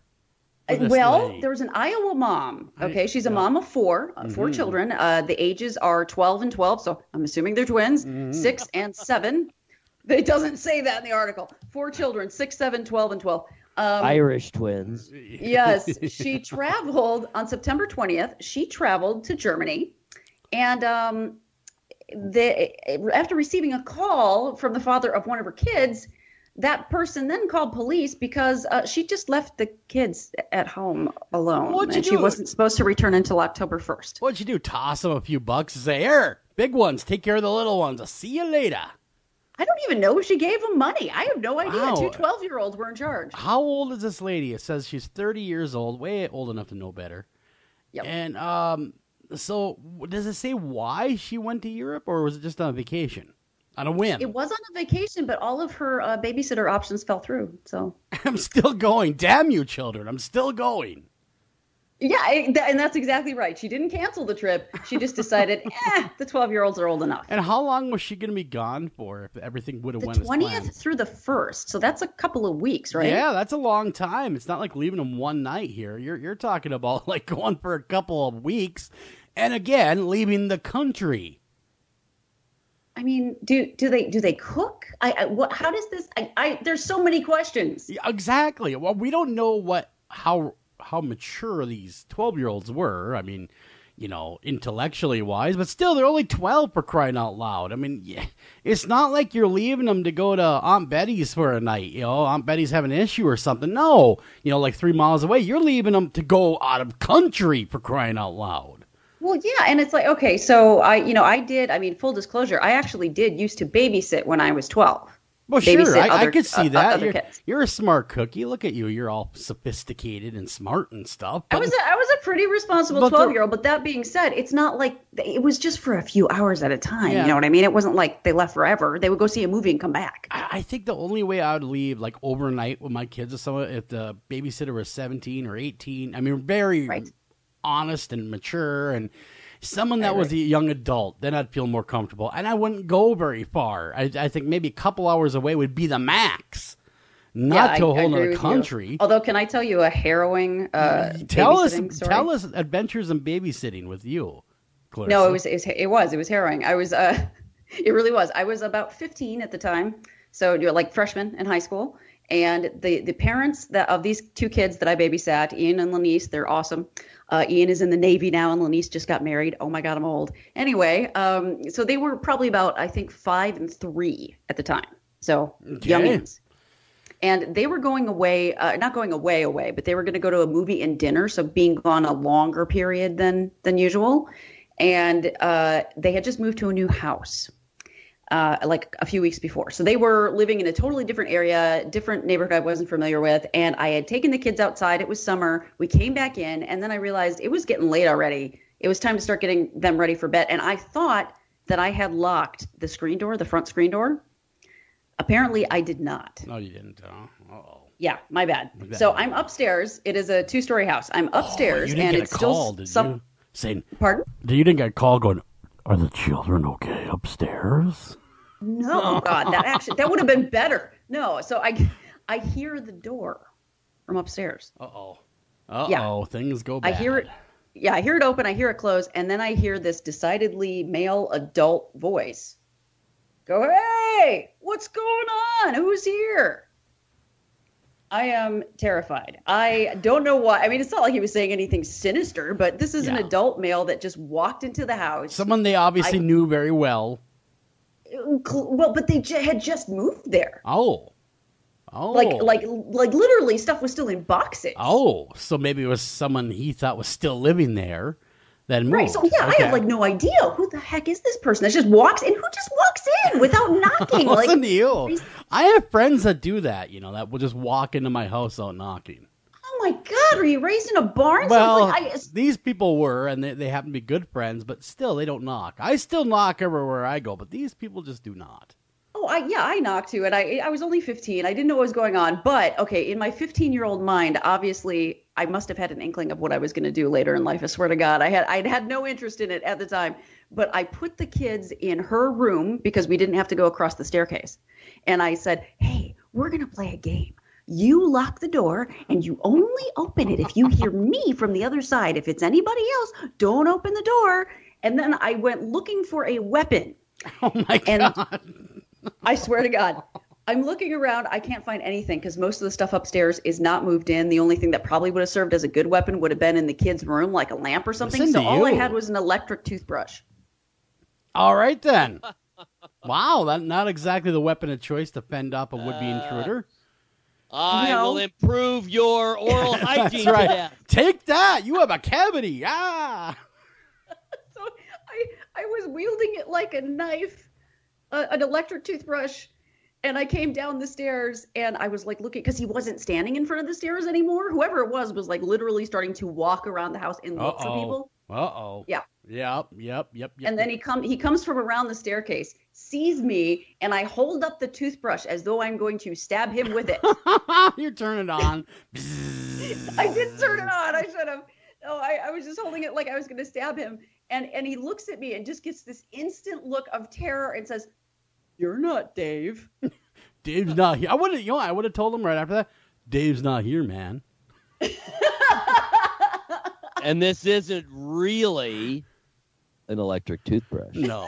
There was an Iowa mom. Okay, she's a mom of four children. The ages are 12 and 12, so I'm assuming they're twins. 6 and 7. It doesn't say that in the article. 4 children, 6, 7, 12, and 12. Irish twins. Yes. She traveled on September 20th. She traveled to Germany. And after receiving a call from the father of one of her kids, that person then called police because she just left the kids at home alone. She wasn't supposed to return until October 1st. What'd you do? Toss them a few bucks and say, here, big ones, take care of the little ones. I'll see you later. I don't even know if she gave them money. I have no idea. Wow. 2 12-year-olds were in charge. How old is this lady? It says she's 30 years old, way old enough to know better. Yep. And so does it say why she went to Europe, or was it just on vacation? On a whim? It was on a vacation, but all of her babysitter options fell through. So I'm still going. Damn you, children. I'm still going. Yeah, and that's exactly right. She didn't cancel the trip. She just decided, the 12-year-olds are old enough. And how long was she going to be gone for if everything would have went as planned? The 20th through the 1st, so that's a couple of weeks, right? Yeah, that's a long time. It's not like leaving them one night here. You're talking about like going for a couple of weeks, and again leaving the country. I mean, do they cook? How does this? There's so many questions. Yeah, exactly. Well, we don't know how mature these 12-year-olds were. I mean, intellectually wise, but still, they're only 12 for crying out loud. I mean, it's not like you're leaving them to go to Aunt Betty's for a night. Aunt Betty's having an issue or something. No, like 3 miles away. You're leaving them to go out of country for crying out loud. Well, yeah, and it's like, okay, so full disclosure, I actually did used to babysit when I was 12. Well, sure, I could see that. You're a smart cookie. Look at you. You're all sophisticated and smart and stuff. I was a pretty responsible 12-year-old, but that being said, it's not like it was just for a few hours at a time. Yeah. You know what I mean? It wasn't like they left forever. They would go see a movie and come back. I think the only way I would leave, like, overnight with my kids or someone, if the babysitter was 17 or 18, I mean, very honest and mature, and someone that was a young adult, then I'd feel more comfortable. And I wouldn't go very far. I think maybe a couple hours away would be the max. Not to a whole other country. Although, can I tell you a harrowing babysitting story? Tell us adventures in babysitting with you, Clarissa. No, it was harrowing. I was it really was. I was about 15 at the time, so you're like freshman in high school, and the parents of these two kids that I babysat, Ian and Lanice, they're awesome. Ian is in the Navy now, and Lanice just got married. Oh my God, I'm old. Anyway, so they were probably about, I think, 5 and 3 at the time. So youngins. And they were going away, not going away, but they were going to go to a movie and dinner. So being gone a longer period than usual. And they had just moved to a new house. Like a few weeks before. So they were living in a totally different area, different neighborhood I wasn't familiar with. And I had taken the kids outside. It was summer. We came back in, and then I realized it was getting late already. It was time to start getting them ready for bed. And I thought that I had locked the screen door, the front screen door. Apparently I did not. No, you didn't. Uh-oh. Yeah, my bad. So I'm upstairs. It is a 2-story house. I'm upstairs, and it's still you? Saying, pardon? You didn't get a call going, are the children okay upstairs? No, God, that would have been better. No, so I hear the door from upstairs. Things go bad. I hear it. Yeah, I hear it open. I hear it close, and then I hear this decidedly male adult voice go, "Hey, what's going on? Who's here?" I am terrified. I don't know why. I mean, it's not like he was saying anything sinister, but this is an adult male that just walked into the house. Someone they obviously knew very well. Well, but they had just moved there. Oh. Like literally stuff was still in boxes. Oh, so maybe it was someone he thought was still living there that moved. Right, so I have like no idea who the heck is this person that just walks in. Who just walks in without knocking? Listen to you. I have friends that do that, that will just walk into my house without knocking. Oh my God, are you raised in a barn? Well, these people were, and they happen to be good friends, but still, they don't knock. I still knock everywhere I go, but these people just do not. Oh, I knocked too, and I was only 15. I didn't know what was going on, but okay, in my 15-year-old mind, obviously, I must have had an inkling of what I was going to do later in life. I swear to God, I'd had no interest in it at the time, but I put the kids in her room because we didn't have to go across the staircase, and I said, "Hey, we're going to play a game. You lock the door, and you only open it if you hear me from the other side. If it's anybody else, don't open the door." And then I went looking for a weapon. Oh my God. I swear to God, I'm looking around. I can't find anything because most of the stuff upstairs is not moved in. The only thing that probably would have served as a good weapon would have been in the kids' room, like a lamp or something. So all I had was an electric toothbrush. All right, then. Wow, that's not exactly the weapon of choice to fend off a would-be intruder. I will improve your oral hygiene. That's right. Take that. You have a cavity. Ah. So I was wielding it like a knife. An electric toothbrush, and I came down the stairs, and I was like looking because he wasn't standing in front of the stairs anymore. Whoever it was like literally starting to walk around the house and look for people. Yeah. Yep. And then he comes from around the staircase, sees me, and I hold up the toothbrush as though I'm going to stab him with it. You turn it on. I didn't turn it on. I should have. No, I was just holding it like I was going to stab him. And he looks at me and just gets this instant look of terror and says, "You're not Dave." Dave's not here. I would have told him right after that, "Dave's not here, man." And this isn't really an electric toothbrush. No,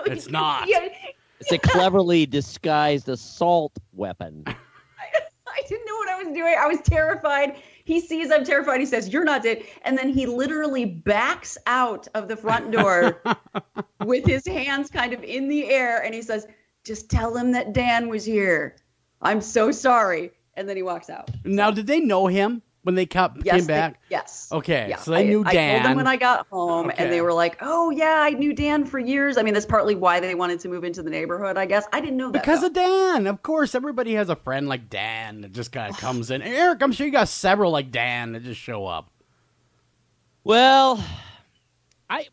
it's not. It's a cleverly disguised assault weapon. I didn't know what I was doing. I was terrified. He sees I'm terrified. He says, "You're not dead." And then he literally backs out of the front door with his hands kind of in the air. And he says, "Just tell him that Dan was here. I'm so sorry." And then he walks out. Now, did they know him? when they came back? Yes. Okay, yeah. so they knew Dan. I told them when I got home, Okay. and they were like, "Oh yeah, I knew Dan for years." I mean, that's partly why they wanted to move into the neighborhood. I guess I didn't know that because of Dan. Of course, everybody has a friend like Dan that just kind of comes in. Eric, I'm sure you got several like Dan that just show up. Well, I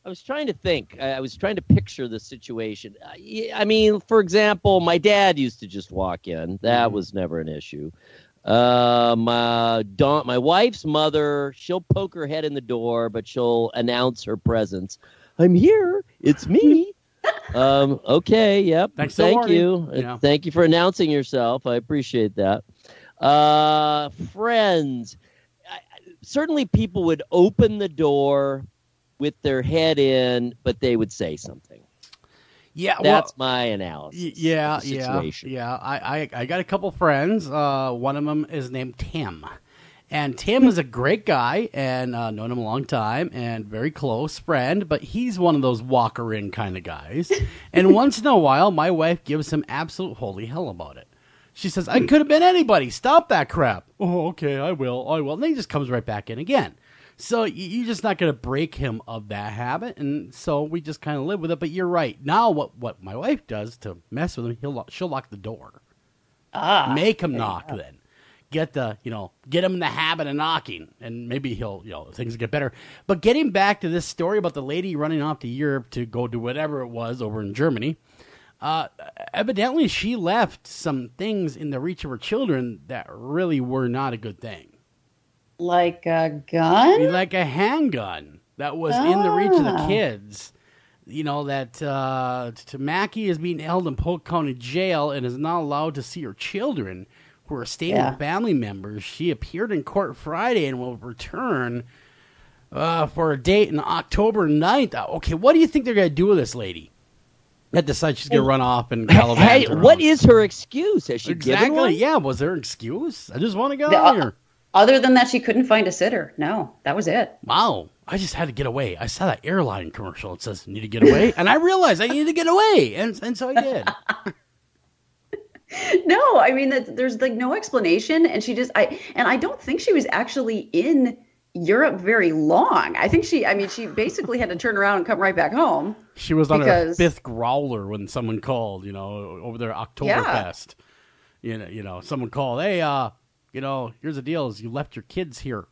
was trying to think. I was trying to picture the situation. I mean, for example, my dad used to just walk in. That was never an issue. My wife's mother, she'll poke her head in the door, but she'll announce her presence. I'm here. It's me. Okay. Yep. Thank you. Yeah. Thank you for announcing yourself. I appreciate that. Friends. Certainly people would open the door with their head in, but they would say something. Yeah, that's my analysis. Yeah. I got a couple friends. One of them is named Tim, and Tim is a great guy, and known him a long time, and very close friend. But he's one of those walker-in kind of guys. And once in a while, my wife gives him absolute holy hell about it. She says, "I could have been anybody. Stop that crap." "Oh, okay, I will. And then he just comes right back in again. So you're just not going to break him of that habit, and so we just kind of live with it. But you're right. Now what my wife does to mess with him, she'll lock the door. Make him knock then. Get him in the habit of knocking, and maybe things get better. But getting back to this story about the lady running off to Europe to go do whatever it was over in Germany, evidently she left some things in the reach of her children that really were not a good thing. Like a gun? Like a handgun that was in the reach of the kids. That Mackie is being held in Polk County Jail and is not allowed to see her children, who are staying with family members. She appeared in court Friday and will return for a date on October 9th. Okay, what do you think they're going to do with this lady? That decides she's going to run off and Hey, what is her excuse? Has she given one? Yeah, was there an excuse? I just want to get out of here. Other than that, she couldn't find a sitter. No, that was it. Wow. I just had to get away. I saw that airline commercial. It says, "Need to get away." And I realized I needed to get away. And so I did. No, I mean, there's like no explanation. And I don't think she was actually in Europe very long. I think she basically had to turn around and come right back home. She was on her fifth growler when someone called, over there Oktoberfest. Yeah. Someone called, "Hey, here's the deal: is you left your kids here,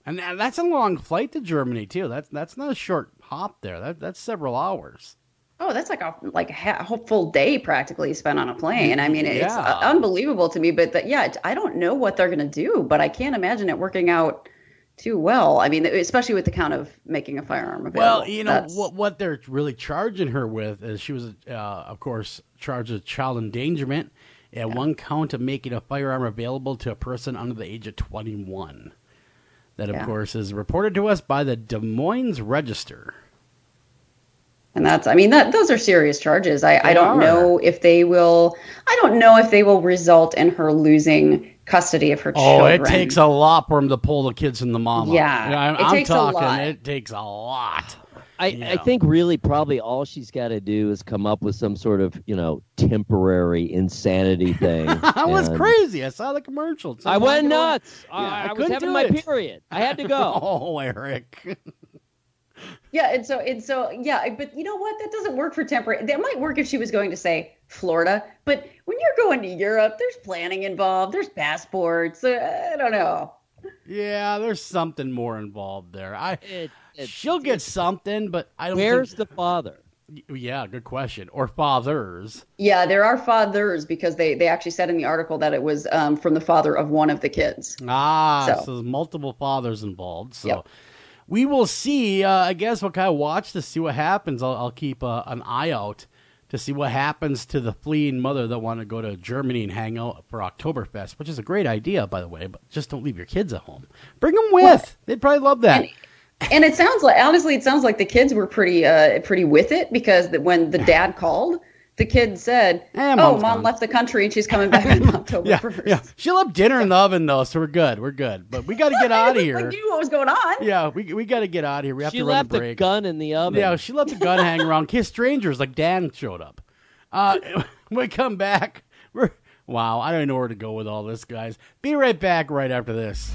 and that's a long flight to Germany too. That's not a short hop there. That's several hours. Oh, that's like a full day practically spent on a plane. I mean, it's unbelievable to me. But I don't know what they're gonna do, but I can't imagine it working out too well. I mean, especially with the count of making a firearm available. Well, what they're really charging her with is she was, of course, charged with child endangerment. And one count of making a firearm available to a person under the age of 21. That, of course, is reported to us by the Des Moines Register. And those are serious charges. I don't know if they will. I don't know if they will result in her losing custody of her children. Oh, it takes a lot for him to pull the kids from the mama. Yeah, I'm talking. It takes a lot. I think really probably all she's got to do is come up with some sort of, temporary insanity thing. I was crazy. I saw the commercial. I went nuts. I was having my period. I had to go. Oh, Eric. Yeah, and so but you know what? That doesn't work for temporary. That might work if she was going to say Florida, but when you're going to Europe, there's planning involved. There's passports. I don't know. Yeah, there's something more involved there. She'll get something, but I don't. Where's the father? Yeah, good question. Or fathers. Yeah, there are fathers because they actually said in the article that it was from the father of one of the kids. So there's multiple fathers involved. So we will see. I guess we'll kind of watch to see what happens. I'll keep an eye out to see what happens to the fleeing mother that want to go to Germany and hang out for Oktoberfest, which is a great idea, by the way, but just don't leave your kids at home. Bring them with. Well, they'd probably love that. And it sounds like the kids were pretty with it, because when the dad called, the kid said, Mom left the country and she's coming back on October 1st. Yeah, she left dinner in the oven, though, so we're good. But we got to get out of here. I knew what was going on. Yeah, we got to get out of here. We have to run a break. She left the gun in the oven. Yeah, she left the gun hanging around in case strangers like Dan showed up. When we come back, we're Wow, I don't know where to go with all this, guys. Be right back right after this.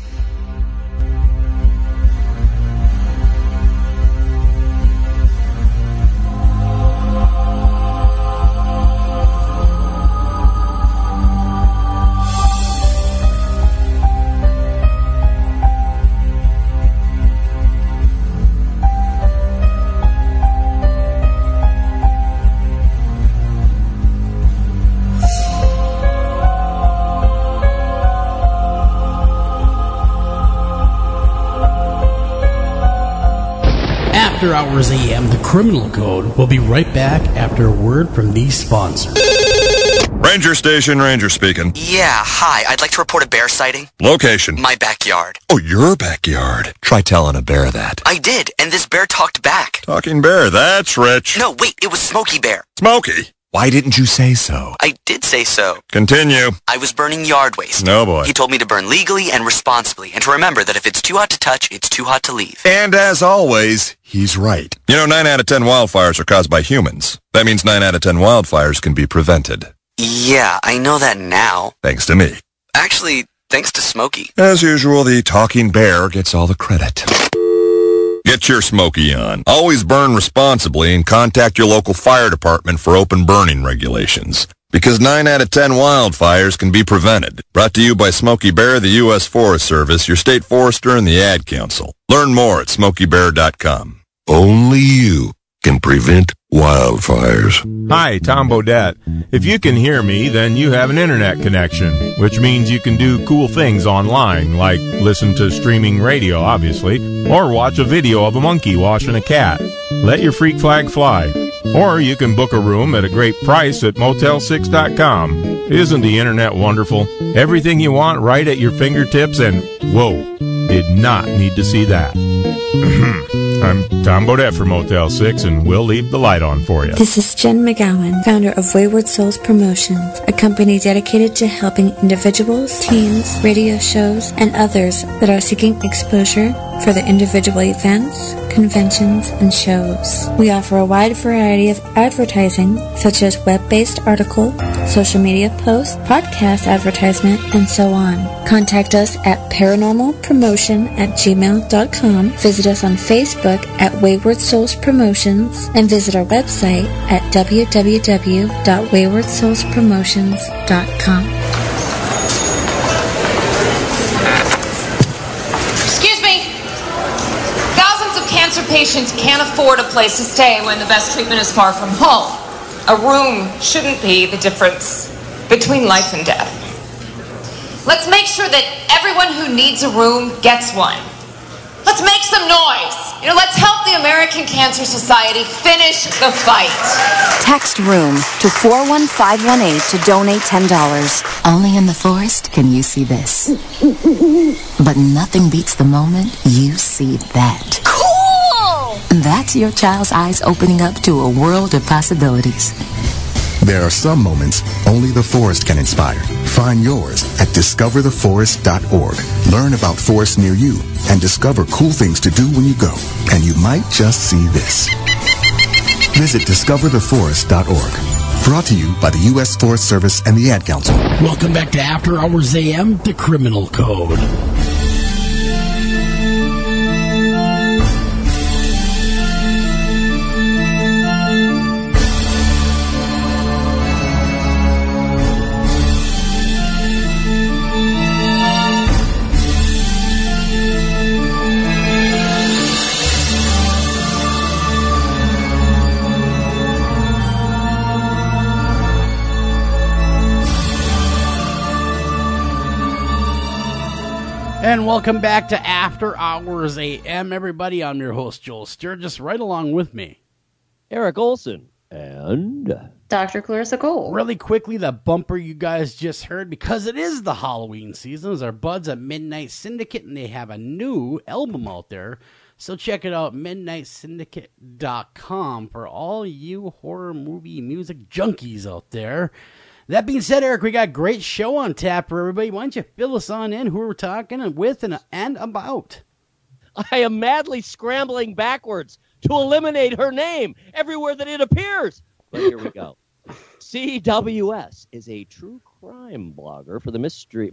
After Hours AM, the Criminal Code, will be right back after a word from these sponsors. Ranger Station, Ranger speaking. Yeah, hi. I'd like to report a bear sighting. Location. My backyard. Oh, your backyard. Try telling a bear that. I did, and this bear talked back. Talking bear, that's rich. No, wait, it was Smokey Bear. Smokey? Why didn't you say so? I did say so. Continue. I was burning yard waste. No, boy. He told me to burn legally and responsibly, and to remember that if it's too hot to touch, it's too hot to leave. And as always, he's right. You know, 9 out of 10 wildfires are caused by humans. That means 9 out of 10 wildfires can be prevented. Yeah, I know that now. Thanks to me. Actually, thanks to Smokey. As usual, the talking bear gets all the credit. Get your Smokey on. Always burn responsibly and contact your local fire department for open burning regulations. Because 9 out of 10 wildfires can be prevented. Brought to you by Smokey Bear, the U.S. Forest Service, your state forester, and the Ad Council. Learn more at smokeybear.com. Only you can prevent wildfires. Hi, Tom Bodette. If you can hear me, then you have an internet connection, which means you can do cool things online, like listen to streaming radio, obviously, or watch a video of a monkey washing a cat. Let your freak flag fly. Or you can book a room at a great price at Motel6.com. Isn't the internet wonderful? Everything you want right at your fingertips, and whoa, did not need to see that. I'm Tom Bodette for Motel 6, and we'll leave the light on for you. This is Jen McGowan, founder of Wayward Souls Promotions, a company dedicated to helping individuals, teams, radio shows, and others that are seeking exposure for their individual events, conventions, and shows. We offer a wide variety of advertising, such as web-based article, social media posts, podcast advertisement, and so on. Contact us at paranormalpromotion@gmail.com, visit us on Facebook at Wayward Souls Promotions, and visit our website at www.waywardsoulspromotions.com. Excuse me. Thousands of cancer patients can't afford a place to stay when the best treatment is far from home. A room shouldn't be the difference between life and death. Let's make sure that everyone who needs a room gets one. Let's make some noise. Let's help the American Cancer Society finish the fight. Text ROOM to 41518 to donate $10. Only in the forest can you see this. But nothing beats the moment you see that. Cool! That's your child's eyes opening up to a world of possibilities. There are some moments only the forest can inspire. Find yours at discovertheforest.org. Learn about forests near you and discover cool things to do when you go. And you might just see this. Visit discovertheforest.org. Brought to you by the U.S. Forest Service and the Ad Council. Welcome back to After Hours AM, the Criminal Code. And welcome back to After Hours AM, everybody. I'm your host, Joel Sturgis. Right along with me, Eric Olsen and Dr. Clarissa Cole. Really quickly, the bumper you guys just heard, because it is the Halloween season, is our buds at Midnight Syndicate, and they have a new album out there. So check it out, midnightsyndicate.com, for all you horror movie music junkies out there. That being said, Eric, we got a great show on tap for everybody. Why don't you fill us on in who we're talking with and about? I am madly scrambling backwards to eliminate her name everywhere that it appears. But here we go. C.W.S. is a true crime blogger for the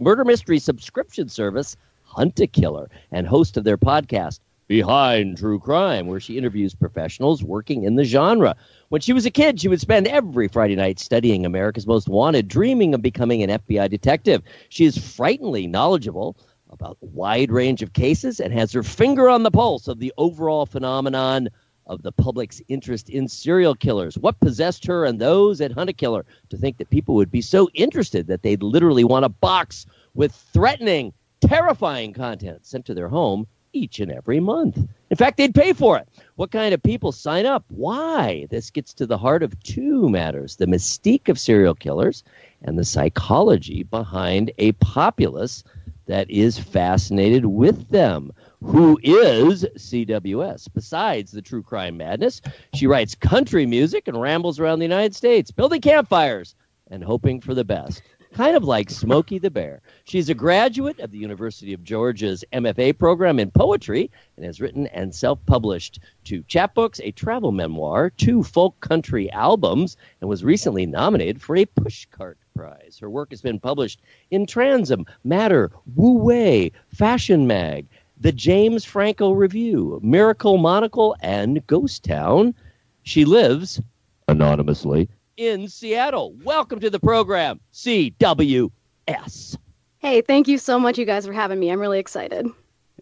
murder mystery subscription service Hunt-A-Killer and host of their podcast Behind True Crime, where she interviews professionals working in the genre. When she was a kid, she would spend every Friday night studying America's Most Wanted, dreaming of becoming an FBI detective. She is frighteningly knowledgeable about a wide range of cases and has her finger on the pulse of the overall phenomenon of the public's interest in serial killers. What possessed her and those at Hunt-A-Killer to think that people would be so interested that they'd literally want a box with threatening, terrifying content sent to their home each and every month? In fact, they'd pay for it. What kind of people sign up? Why? This gets to the heart of two matters: the mystique of serial killers and the psychology behind a populace that is fascinated with them. Who is C.W.S? Besides the true crime madness, she writes country music and rambles around the United States, building campfires and hoping for the best. Kind of like Smokey the Bear. She's a graduate of the University of Georgia's MFA program in poetry and has written and self-published 2 chapbooks, a travel memoir, 2 folk country albums, and was recently nominated for a Pushcart Prize. Her work has been published in Transom, Matter, Wu Wei, Fashion Mag, The James Franco Review, Miracle Monocle, and Ghost Town. She lives, anonymously, in Seattle. Welcome to the program, C.W.S. Hey, thank you so much, you guys, for having me. I'm really excited.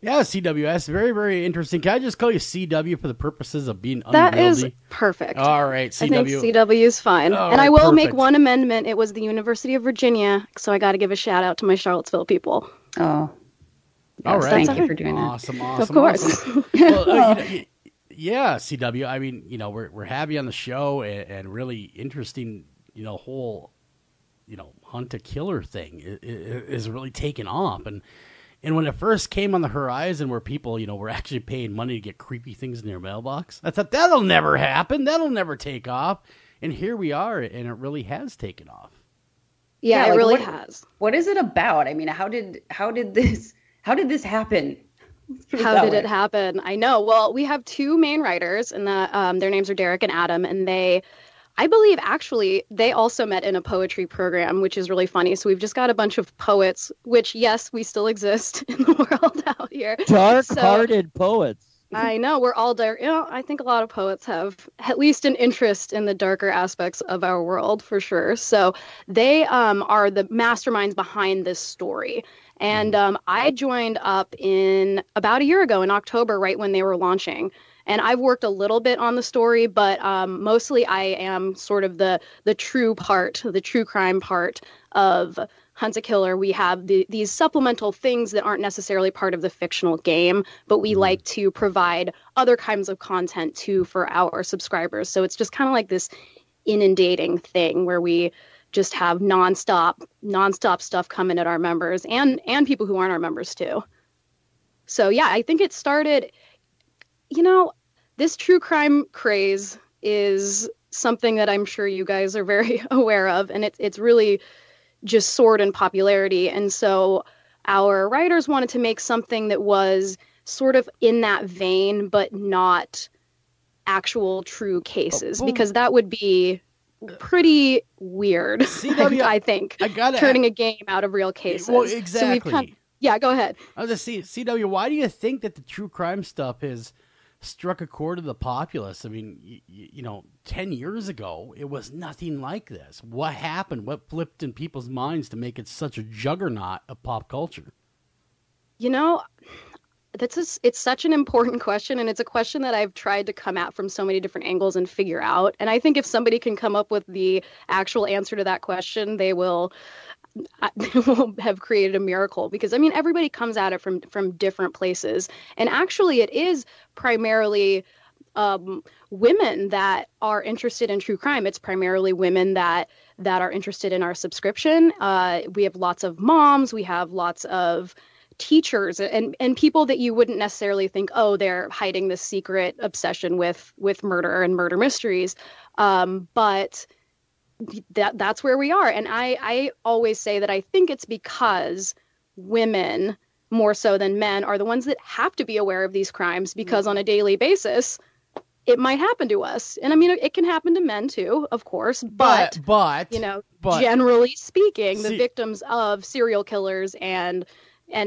Yeah, C.W.S. Very, very interesting. Can I just call you C.W. for the purposes of being that unwieldy? Is perfect. All right, C.W. I think C.W. is fine. All and right, I will perfect. make one amendment. It was the University of Virginia, so I got to give a shout out to my Charlottesville people. Oh. All right. Thank you for doing that. Awesome. Of course. Awesome. Well, yeah, CW. I mean, we're happy on the show and really interesting, whole, Hunt-A-Killer thing is really taking off. And when it first came on the horizon where people, were actually paying money to get creepy things in their mailbox, I thought that'll never happen. That'll never take off. And here we are, and it really has taken off. Yeah, it really has. What is it about? I mean, how did this happen? How did it happen? I know. Well, we have 2 main writers, and their names are Derek and Adam, and I believe, actually, they also met in a poetry program, which is really funny. So we've just got a bunch of poets, which, yes, we still exist in the world out here. Dark-hearted poets. I know. We're all dark. I think a lot of poets have at least an interest in the darker aspects of our world, for sure. So they are the masterminds behind this story. And I joined up in about a year ago in October, right when they were launching. And I've worked a little bit on the story, but mostly I am sort of the true crime part of Hunt-A-Killer. We have these supplemental things that aren't necessarily part of the fictional game, but we like to provide other kinds of content too for our subscribers. So it's just kind of like this inundating thing where we just have nonstop stuff coming at our members and people who aren't our members too. So yeah, I think it started, this true crime craze is something that I'm sure you guys are very aware of, and it's really just soared in popularity. And so our writers wanted to make something that was sort of in that vein, but not actual true cases, because that would be pretty weird. CW, I think, turning a game out of real cases. Well, exactly. So yeah, go ahead. CW, why do you think that the true crime stuff has struck a chord of the populace? I mean, 10 years ago, it was nothing like this. What happened? What flipped in people's minds to make it such a juggernaut of pop culture? It's such an important question, and it's a question that I've tried to come at from so many different angles and figure out. And I think if somebody can come up with the actual answer to that question, they will have created a miracle, because everybody comes at it from different places, and actually it is primarily women that are interested in true crime. It's primarily women that are interested in our subscription. We have lots of moms, we have lots of teachers and people that you wouldn't necessarily think, oh, they're hiding this secret obsession with murder and murder mysteries, but that's where we are. And I always say that I think it's because women, more so than men, are the ones that have to be aware of these crimes, because on a daily basis, it might happen to us. And I mean, it can happen to men too, of course, but generally speaking, the victims of serial killers and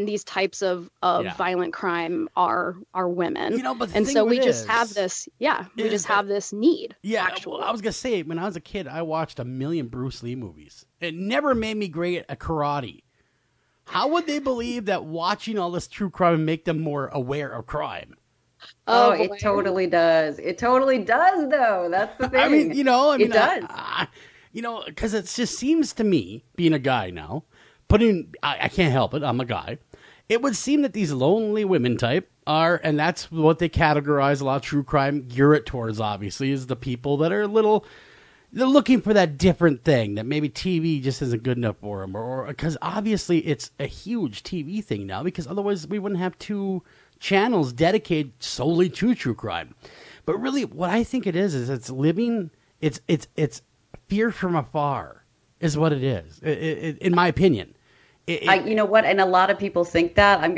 these types of violent crime are women. And so we just have this, have this need. Yeah, actually. I was going to say, when I was a kid, I watched a million Bruce Lee movies. It never made me great at karate. How would they believe that watching all this true crime would make them more aware of crime? Oh, it totally does. It totally does, though. That's the thing. It does. Because it just seems to me, being a guy now, I can't help it, I'm a guy. It would seem that these lonely women type are, and that's what they categorize a lot of true crime, gear it towards, obviously, is the people that are they're looking for that different thing that maybe TV just isn't good enough for them, or because obviously it's a huge TV thing now, because otherwise we wouldn't have 2 channels dedicated solely to true crime. But really, what I think it is it's living, it's fear from afar is what it is, in my opinion. You know what? And a lot of people think that. I'm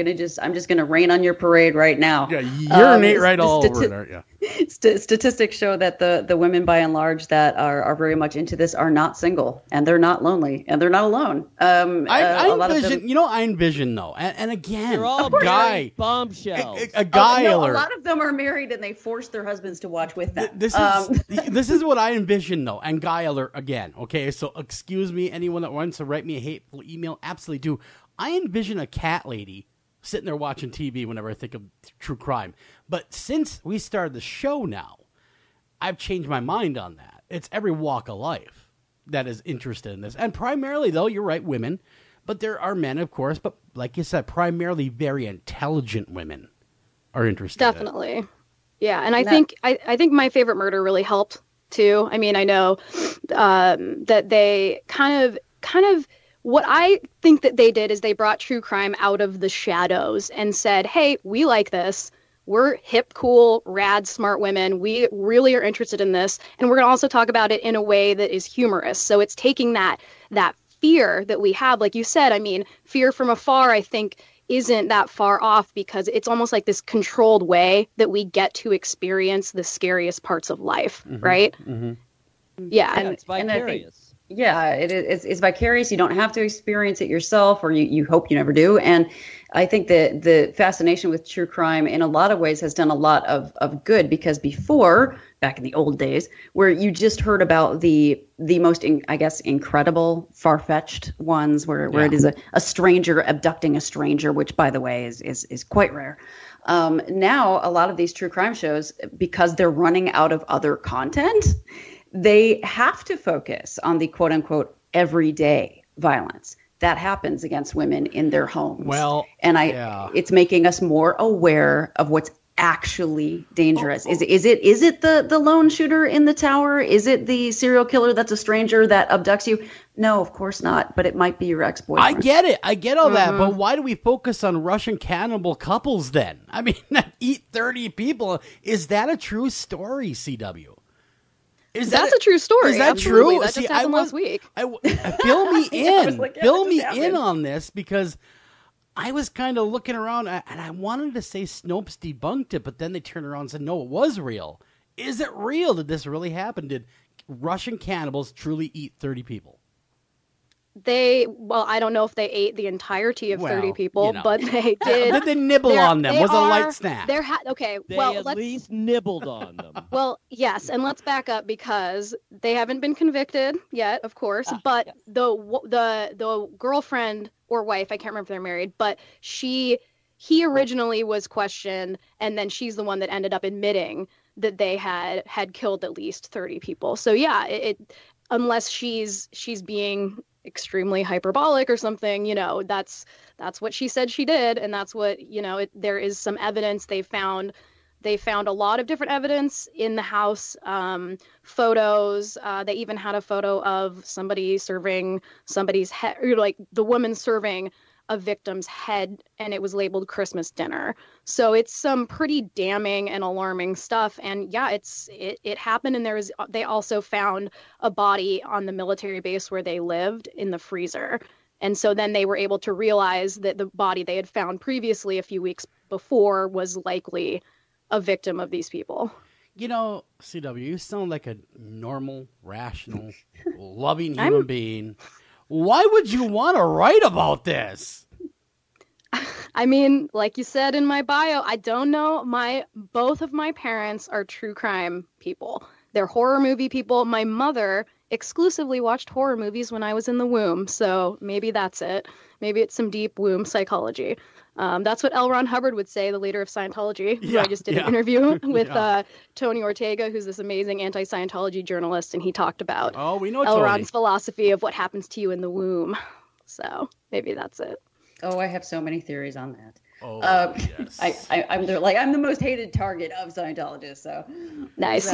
just gonna rain on your parade right now. Yeah, urinate right all over it, aren't you? Statistics show that the women, by and large, that are very much into this are not single, and they're not lonely, and they're not alone. I envision though, and again, they're all guy bombshells. A guy alert. A lot of them are married, and they force their husbands to watch with them. This is what I envision though, and guy alert again. Okay, so excuse me, anyone that wants to write me a hateful email, absolutely do. I envision a cat lady sitting there watching TV whenever I think of true crime. But since we started the show now, I've changed my mind on that. It's every walk of life that is interested in this. And primarily, though, you're right, women. But there are men, of course. But like you said, primarily very intelligent women are interested. Definitely. In it. Yeah, and I think My Favorite Murder really helped, too. I mean, I know that they kind of what I think that they did is they brought true crime out of the shadows and said, hey, we like this. We're hip, cool, rad, smart women. We really are interested in this. And we're going to also talk about it in a way that is humorous. So it's taking that fear that we have. Like you said, I mean, fear from afar, I think, isn't that far off because it's almost like this controlled way that we get to experience the scariest parts of life, right? Mm-hmm. Yeah. And it's vicarious. Yeah, it's vicarious. You don't have to experience it yourself, or you hope you never do. And I think that the fascination with true crime in a lot of ways has done a lot of good, because before, back in the old days, where you just heard about the most, incredible, far-fetched ones where it is a stranger abducting a stranger, which, by the way, is quite rare. Now, a lot of these true crime shows, because they're running out of other content, they have to focus on the quote unquote everyday violence that happens against women in their homes. Well, it's making us more aware of what's actually dangerous. Is it the lone shooter in the tower? Is it the serial killer that's a stranger that abducts you? No, of course not. But it might be your ex-boyfriend. I get it. I get all that. But why do we focus on Russian cannibal couples then? I mean, that eat 30 people. Is that a true story, CW? That's a true story. Is that Absolutely. true? That just happened last week. Fill me in. Fill me happened. in on this, because I was kind of looking around and I wanted to say Snopes debunked it, but then they turned around and said, no, it was real. Is it real? Did this really happen? Did Russian cannibals truly eat 30 people? I don't know if they ate the entirety of 30 people, but they did. Did they nibble on them? Was it a light snack? They at least nibbled on them. Well, yes, and let's back up because they haven't been convicted yet, of course. But the girlfriend or wife, I can't remember if they're married, but he originally was questioned, and then she's the one that ended up admitting that they had killed at least 30 people. So yeah, unless she's being extremely hyperbolic or something, that's what she said she did, and that's what there is some evidence. They found a lot of different evidence in the house, photos. They even had a photo of somebody serving somebody's head, or like the woman serving a victim's head, and it was labeled Christmas dinner. So it's some pretty damning and alarming stuff. And yeah, it happened. And they also found a body on the military base where they lived in the freezer. And so then they were able to realize that the body they had found previously a few weeks before was likely a victim of these people. You know, CW, you sound like a normal, rational, loving human being. Why would you want to write about this? I mean, like you said in my bio, I don't know. Both of my parents are true crime people. They're horror movie people. My mother exclusively watched horror movies when I was in the womb, so maybe that's it. Maybe it's some deep womb psychology. That's what L. Ron Hubbard would say, the leader of Scientology, who I just did an interview with Tony Ortega, who's this amazing anti-Scientology journalist, and he talked about L. Ron's philosophy of what happens to you in the womb. So maybe that's it. Oh, I have so many theories on that. Oh, yes. I'm the most hated target of Scientologists. So nice.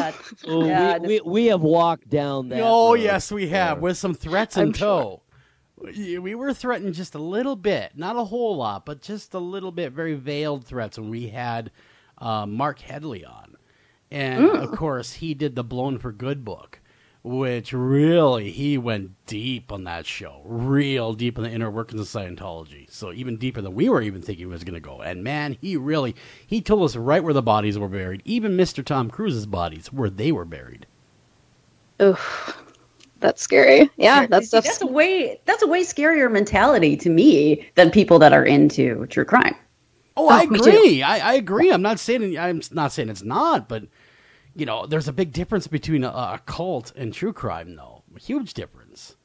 We have walked down that. Oh, yes, we have, with some threats in tow. Sure. We were threatened just a little bit, not a whole lot, but just a little bit, very veiled threats when we had Mark Headley on. And, of course, he did the Blown for Good book, which really, he went deep on that show, real deep in the inner workings of Scientology. So even deeper than we were even thinking he was going to go. And, man, he told us right where the bodies were buried, even Mr. Tom Cruise's bodies, where they were buried. Oof. That's scary. Yeah, that's a way scarier mentality to me than people that are into true crime. Oh, I agree. I agree. I'm not saying it's not, but you know, there's a big difference between a cult and true crime, though. A huge difference.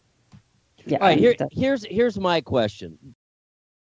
Yeah. All right. Here's my question.